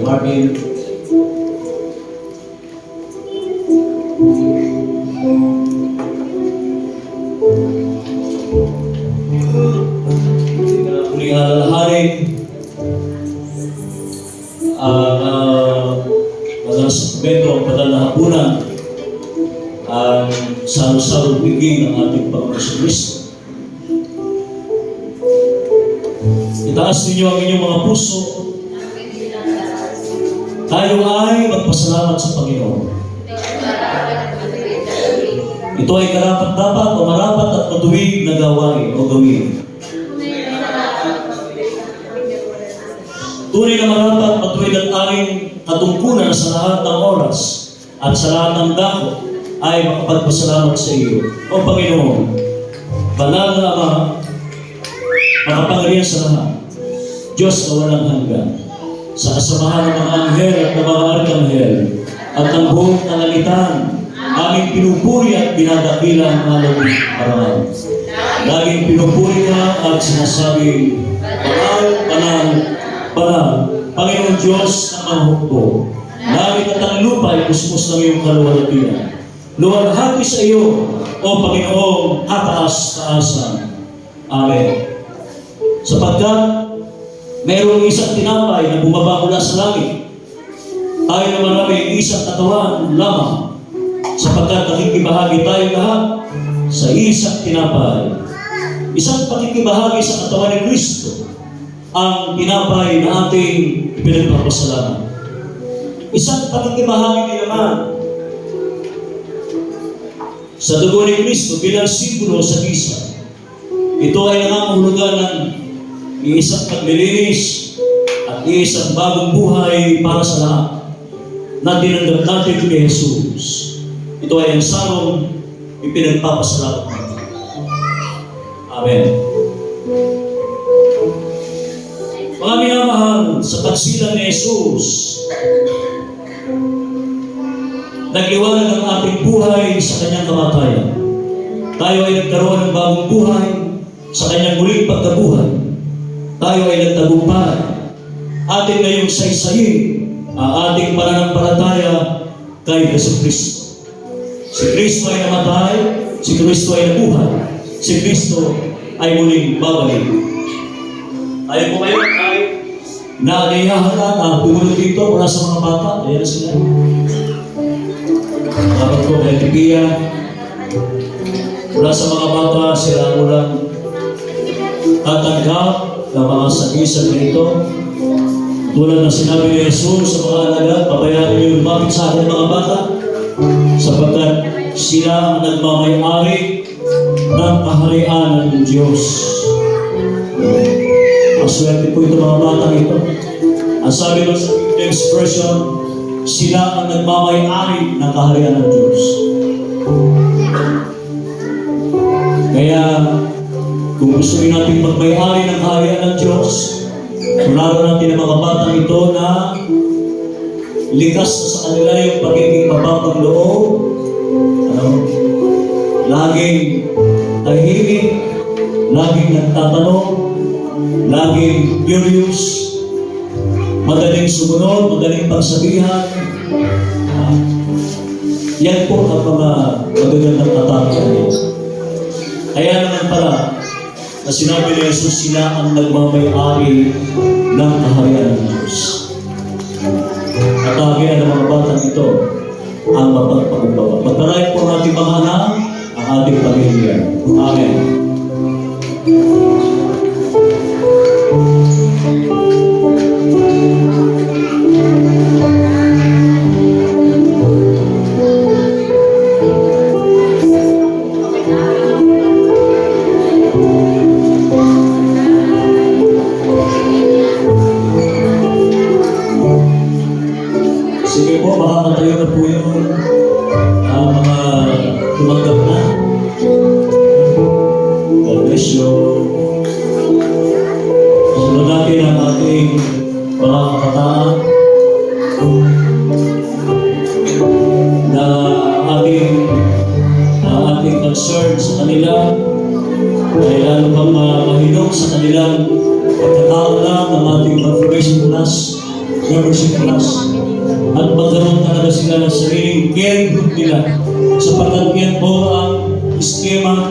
Marvin. Muling alalahanin ang sakramento ang banal na hapunan ang salo-salo biging ng ating Panginoon sa Kristo. Itaas ninyo ang inyong mga puso. Tayo ay magpasalamat sa Panginoon. Ito ay karapat-dapat o marapat at matuwid na gawain o gawin. Tunay na marapat, matuwid at aking katungkulan sa lahat ng oras at sa lahat ng dako ay makapagpasalamat sa iyo. O Panginoon, banal na Ama, makapangyarihan sa lahat, Diyos na walang hanggan, sa kasamahan ng mga anghel at ng mga arkanghel at ng buong kalalitan, aming pinupuri at dinadakila ang alaw araw. Laging pinupuri ka at sinasabing, banal, banal, banal, Panginoon Diyos ng mga hukbo. Langit at ang lupa ay kuskus ng iyong kaluwalhatian. Luwalhati sa iyo, O Panginoon, kataas-taasan. Amen. Sapagkat mayroong isang tinapay na bumaba mula sa langit, tayo naman namin isang katawan lamang, sapagkat nakikibahagi tayo lahat sa isang tinapay. Isang pakikibahagi sa katawan ni Kristo, ang tinapay na ating pinagpapasalamat. Isang pakikibahagi din naman sa dugo ni Kristo bilang simbolo sa misa. Ito ay nangangahulugan ng iisang paglilinis at iisang bagong buhay para sa lahat na tinanggap natin kay Jesus. Ito ay ang sarong ipinagpapasalamat natin. Amen. Mga minamahal, sa pagsilang ni Jesus, nagliwanag ang ating buhay sa kanyang kamatayan. Tayo ay nagkaroon ng bagong buhay sa kanyang muling pagkabuhay. Tayo ay nagtagumpay. Atin ngayong saysayin ang ating pananampalataya kay Jesucristo. Si Kristo ay namatay, si Kristo ay nabuhay, si Kristo ay muling babalik. Tayo po ngayon ay naagayahan na pumunod dito mula sa mga bata. Ayan na sila. Dapat ko kay Tibia. Mula sa mga bata, sila ulang tatanggap ng mga sagisag nito. Tulad ng sinabi ni Jesus sa mga alagad, pabayaan niyo lumapit sa akin mga bata, sapagkat sila ang nagmamayari ng kaharian ng Diyos. Maswerte po ito mga bata ito. Ang sabi ng sa James Version, sila ang nagmamayari ng kaharian ng Diyos. Kaya, kung gusto natin magmayari ng kaharian ng Diyos, tularo natin ang mga batang ito na likas na sa kanila yung pagiging mababang loob, laging tahimik, laging nagtatanong, laging curious, madaling sumunod, madaling pagsabihan. Yan po ang mga magagandang tatanong. Kaya naman pala, na sinabi ni Jesus, sila ang nagmamayari ng kaharian ng Diyos. At akin ang mga batang ito ang mapagpakumbaba. Pagdarayan po ang ating mga anak, ang ating pamilya. Amen. Sige po, makakatayo na po yun ang mga tumanggap na. God bless you. Sunod natin ang ating mga kabataan na ating concern sa kanila ay lalo pang mahinog sa kanilang pagkataon lang ng ating confirmation class, membership class. At magkaroon talaga sila ng sariling care group nila. Sapagkat yan po ang eskema,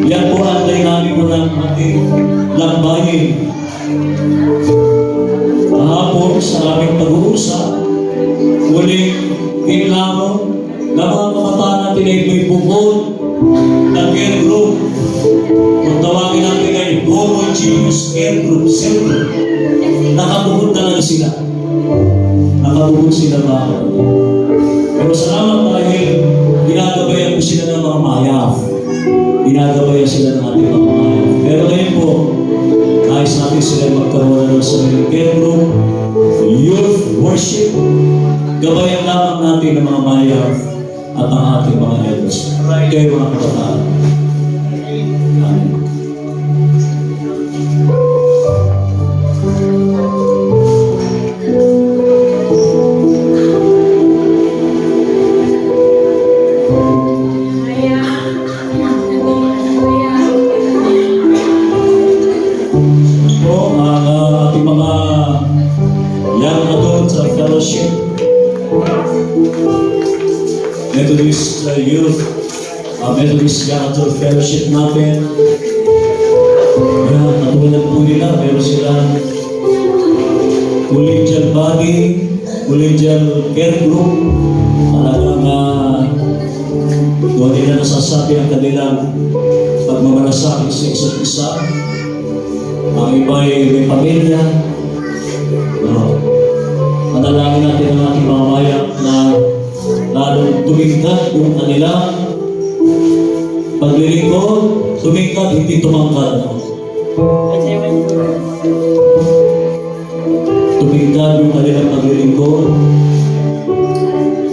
yan po ang dinamiko ng ating lambayin. Kahapon sa aming pag-uusap, muling kinlaro na mga kabataan natin ay may bukod ng care group. Kung tawagin natin ay homogeneous care group, simple. Nakabukod talaga sila. Nakabukod sila mga. Pero salamat dahil ginagabayan ko sila ng mga mayaf. Ginagabayan sila ng ating mga mayaf. Pero ngayon po, nais natin sila magkaroon ng sarili care group, youth worship. Gabayan lamang natin ng mga mayaf at ang ating mga elders. Kayo mga kabataan. Amen. Po, ang ating mga young adults sa fellowship, Methodist Youth, Methodist Young Adult Fellowship natin. Yan, katulad po nila, meron silang collegial body, collegial care group. Talagang doon nila nasasabi ang kanilang pagmamalasakit sa isa't isa. Ang iba ay may pamilya. Manalangin natin ang ating mga mayak na lalong tumingkad yung kanilang paglilingkod, tumingkad, hindi tumangkad. Tumingkad yung kanilang paglilingkod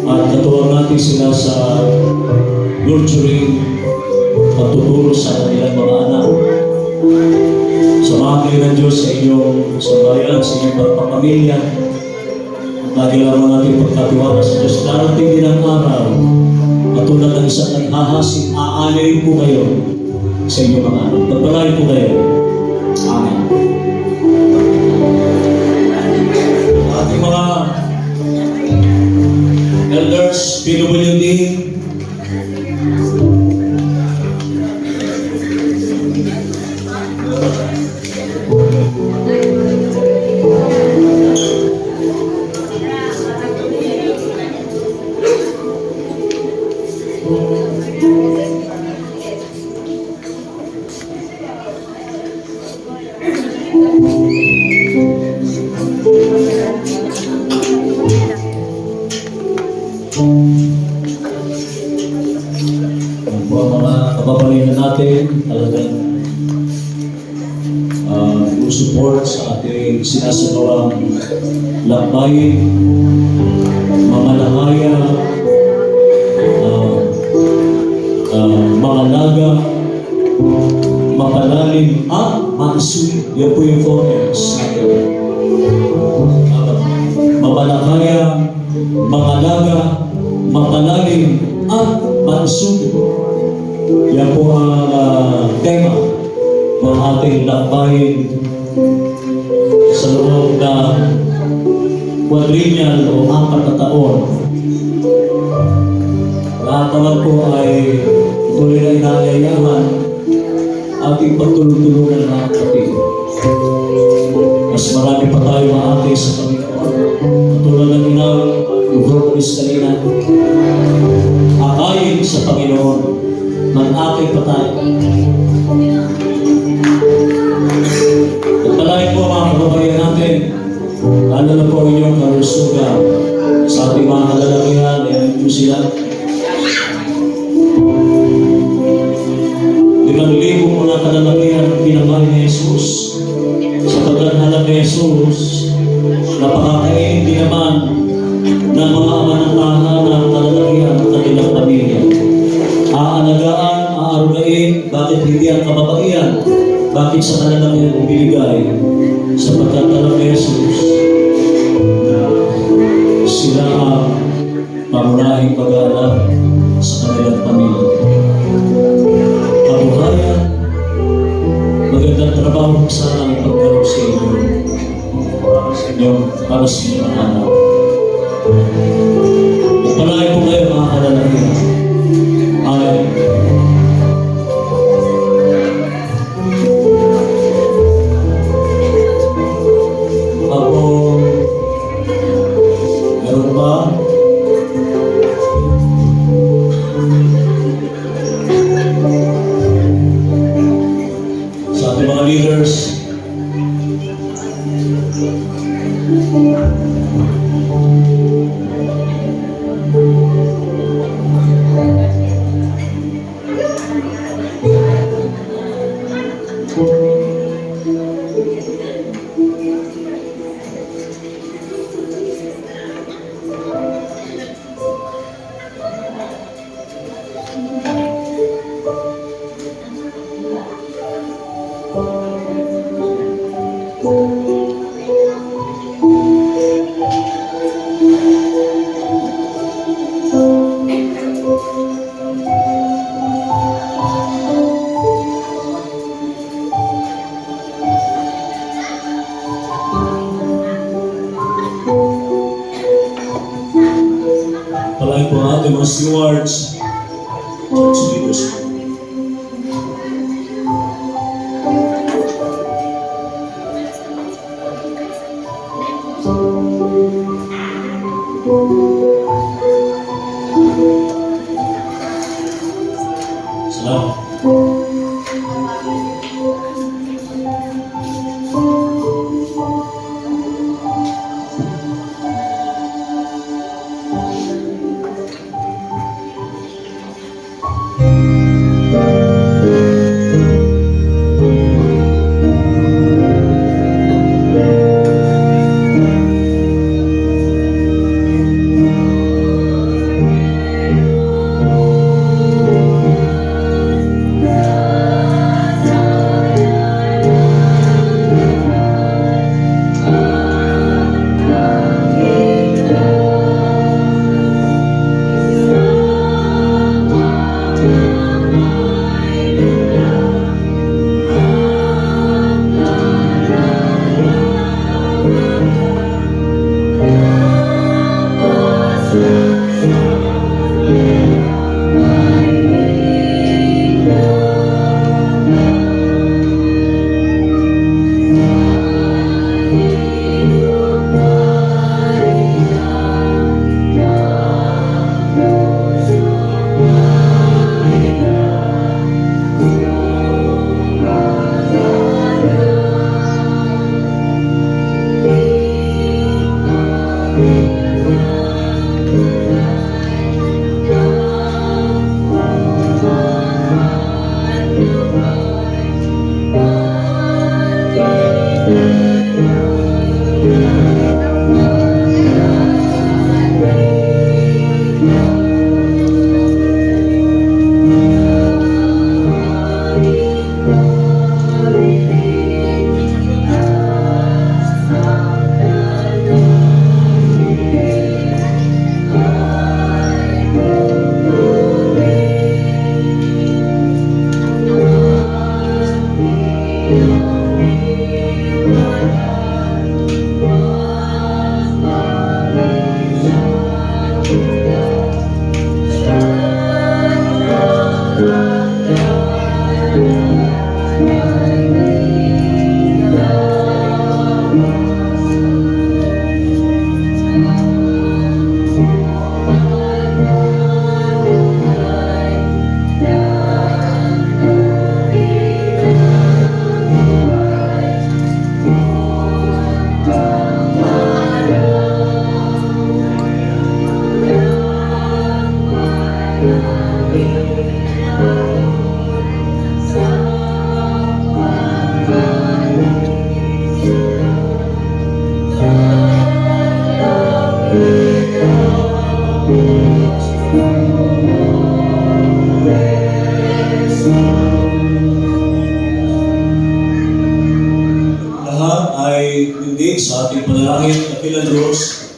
at katuwang natin sila sa nurturing pagtuturo sa kanilang mga anak. Samahan kayo ng Diyos sa inyong sambayan, sa inyong pagpapamilya. Lagi lamang natin pagkatiwala sa Diyos. Darating din ang araw, katulad ng isang naghahasin, aanayin po kayo sa inyong mga anak. Pagpalain po kayo. Amen. Ating mga elders, PWD, ang mga kababayan natin, talagang full support sa ating sinasagawang lakbayin, mamalahaya, mga laga, mapalalim at mansuri. Yan po yung 4 M's natin. Mamalahaya, mga laga, mapalalim at mansuri. Yan po ang tema ng ating lakbayin sa loob ng quadrennial o 4 na taon. Lahat naman po ay tuloy na inaayayahan ating pagtulong-tulungan ng kapatid. Mas marami pa tayo maatay sa Panginoon. Katulad ng inang Euphropolis kanina, akayin sa Panginoon, mag-akay pa tayo. Pagpalain po mga kababayan natin, lalo na po inyong karusugan sa ating mga kalalakihan, ayan po sila. 5,000 mga kalalakihan ang pinamahal ni Jesus. Sa paglalahal ni Jesus, napakakain din naman ng mga ama ng tahanan ng kalalakihan ng kanilang pamilya. Aalagaan, aarugain, bakit hindi ang kababaihan? Bakit sa kalalakihan binigay? Sapagkat alam ni Jesus na sila ang pangunahing pag-aalala sa kanilang pamilya. Kabuhayan, magandang trabaho sana ang pagkaroon sa inyo. Para sa inyong mga anak. Pagpalain po kayo mga kalalakihan. Amen. Ako, meron ba? Sa ating mga leaders, Salamat. Lahat ay hindi sa ating panalangin at dakilang Diyos.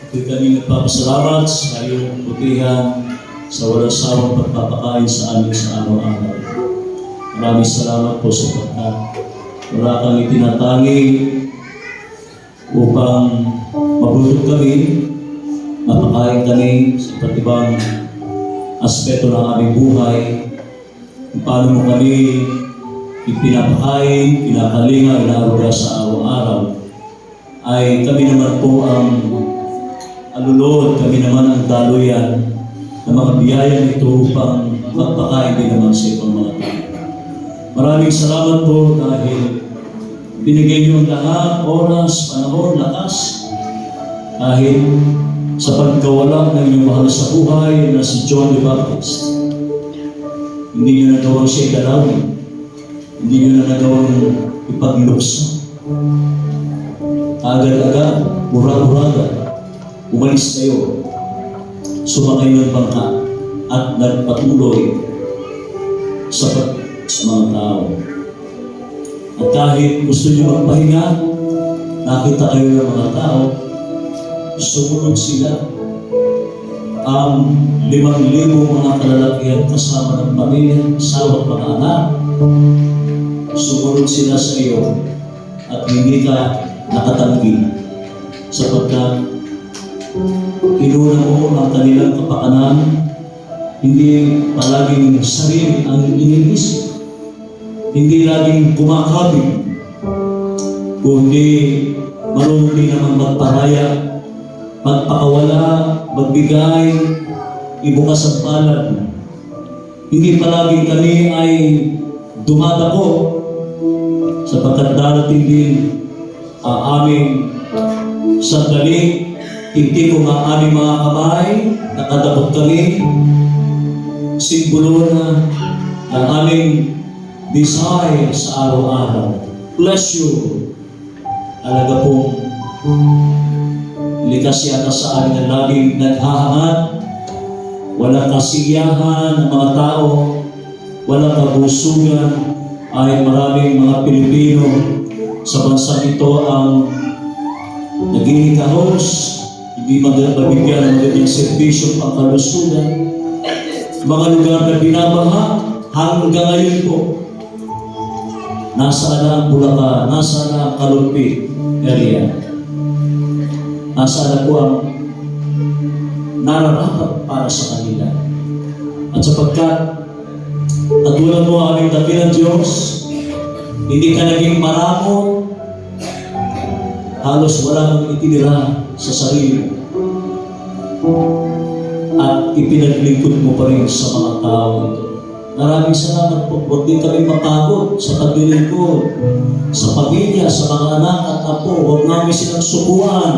Ito'y kami nagpapasalamat sa iyong butihan sa walang sawang pagpapakain sa amin sa araw-araw. Maraming salamat po sapagkat wala kang itinatangi upang mabulot kami, mapakain kami sa iba't ibang aspeto ng aming buhay. Kung paano mo kami ipinapakain, pinakalinga, inaruga sa araw-araw, ay kami naman po ang alulod, kami naman ang daluyan ng mga biyayang ito upang magpakain din naman sa ibang mga tao. Maraming salamat po dahil binigay niyo ang lahat, oras, panahon, lakas, dahil sa pagkawala ng inyong mahal sa buhay na si John the Baptist. Hindi niyo nagawang siya igalawin. Hindi niyo na nagawang ipagluksa. Agad-agad, murag-muraga, umalis kayo, sumakay ng bangka at nagpatuloy sa mga tao. At kahit gusto niyo magpahinga, nakita kayo ng mga tao, sumunod sila. Ang 5,000 mga kalalakihan kasama ng pamilya, asawa at mga anak, sumunod sila sa iyo at hindi ka nakatanggi sapagkat inuna mo ang kanilang kapakanan, hindi palaging sarili ang iniisip, hindi laging kumakabig, kundi marunong din naman magparaya, magpakawala, magbigay, ibukas ang palad. hindi palagi kami ay dumadako sapagkat darating din ang aming sandali, hindi ko nga aming mga kamay, nakadabot kami, simbolo na ng aming desire sa araw-araw. Bless you. Talaga pong likas yata sa amin na laging naghahangad, walang kasiyahan ng mga tao, walang kabusugan, ay maraming mga Pilipino sa bansang ito ang naghihingahos, hindi mabibigyan ng magandang serbisyo pang kalusugan. Mga lugar na binabaha hanggang ngayon po, nasaan na ang Bulacan, nasaan na ang Kalumpi area, nasaan na po ang nararapat para sa kanila. At sapagkat katulad mo aming dakilang Diyos, hindi ka naging maramo, halos wala kang itinira sa sarili at ipinaglingkod mo pa rin sa mga tao ito. Maraming salamat po. Huwag din kami mapagod sa paglilingkod, sa pamilya, sa mga anak at apo. Huwag namin silang sukuan.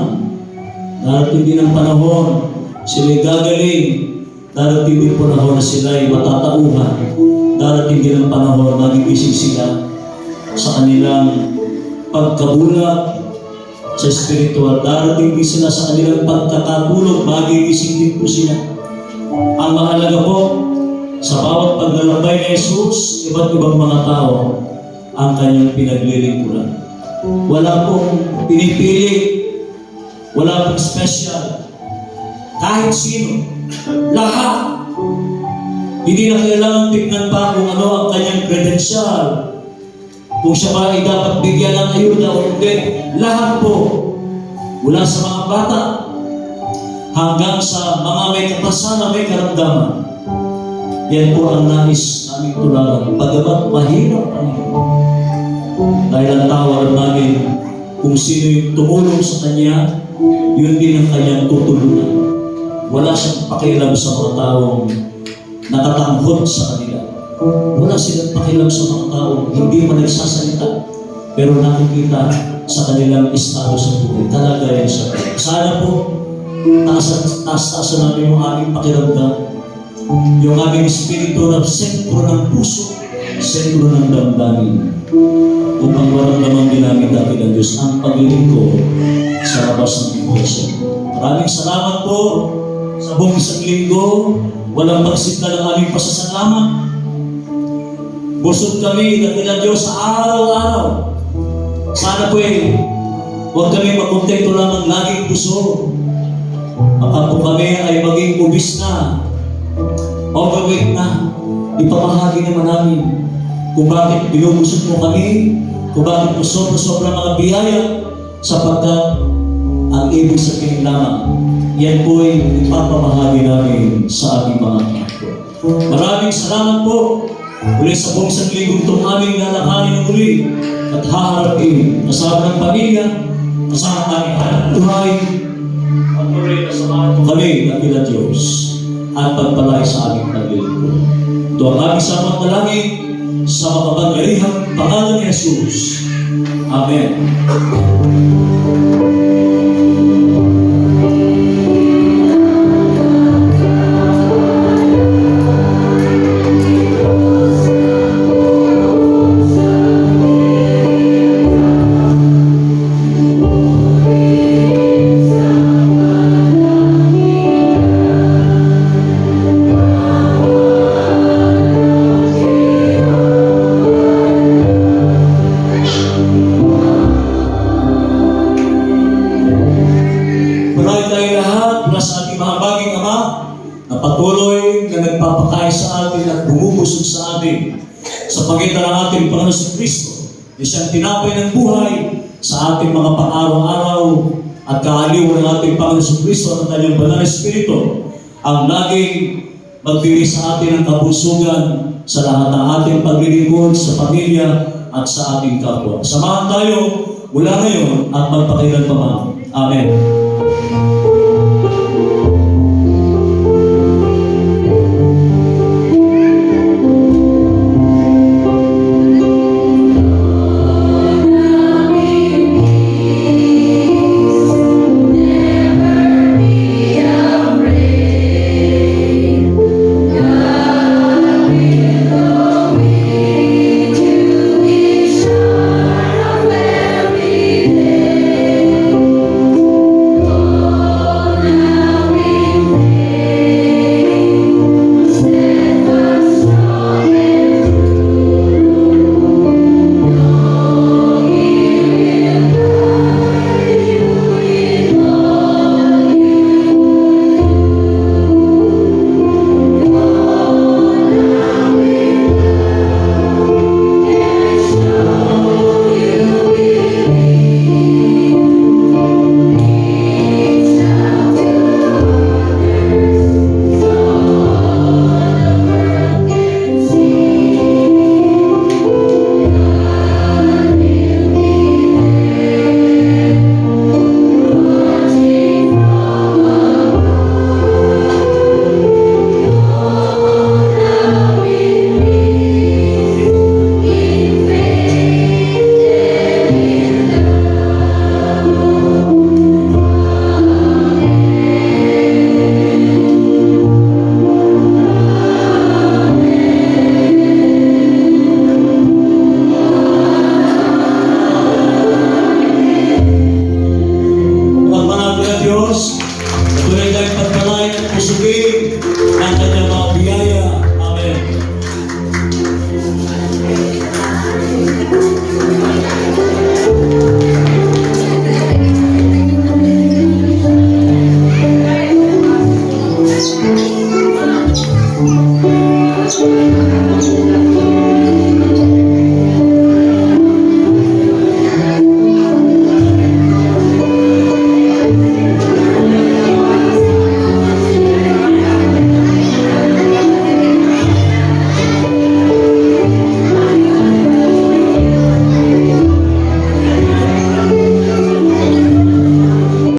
Darating din ang panahon, sila'y gagaling. Darating din panahon na sila'y matatauhan. Darating din ang panahon, magigising sila sa kanilang pagkabulag sa spiritual. Darating din sila sa kanilang pagkakatulog, magigising din po sila. Ang mahalaga po, sa bawat paglalakbay ni Jesus, iba't ibang mga tao ang kanyang pinaglilingkuran. Wala pong pinipili, wala pong special. Kahit sino, lahat. Hindi na kailangan tignan pa kung ano ang kanyang credential, kung siya ba ay dapat bigyan ng ayuda o hindi. Lahat po, mula sa mga bata hanggang sa mga may kapasanan, may karamdaman. Yan po ang nais naming tularan. Bagamat mahirap ang dahil ang tawag namin kung sino yung tumulong sa Kanya, yun din ang Kanyang tutulungan. Wala siyang pakialam sa mga taong nakatanghod sa kanila. Wala silang pakialam sa mga taong hindi man nagsasalita, pero nakikita sa kanilang estado sa buhay. Talaga yan sa Kanya. Sana po, taas-taasan namin yung aming pakiramdam, yung aming espiritu na sentro ng puso, sentro ng damdamin, upang maramdaman din namin dati ng Diyos ang paglilingkod sa labas ng iglesia. Maraming salamat po sa buong isang linggo. Walang pagsigla ng aming pasasalamat. Busog kami dati ng Diyos sa araw-araw. Sana po huwag kami makontento lamang laging puso. Baka po kami ay maging ubis na, overweight na, ipamahagi naman namin kung bakit binubusog mo kami, kung bakit po sobra-sobra mga biyaya, sapagkat ang ibig sabihin lamang, yan po ay ipapamahagi namin sa aming mga kapwa. Maraming salamat po muli sa buong sanglingong itong aming lalakarin ng muli at haharapin kasama ng pamilya, kasama aming hanap buhay, patuloy na samahan mo kami ng ilang Diyos at pagpalay sa aming paglilingkod. Ito ang aming samang dalangin sa makapangyarihang pangalan ni Jesus. Amen. sa pagitan ng ating Panginoon sa Kristo, siyang tinapay ng buhay sa ating mga pang-araw-araw at kaaliw ng ating Panginoon sa Kristo at ang kanyang banal na Espiritu ang laging magbigay sa atin ng kabusugan sa lahat ng ating paglilingkod sa pamilya at sa ating kapwa. Samahan tayo mula ngayon at magpakailanman. Amen.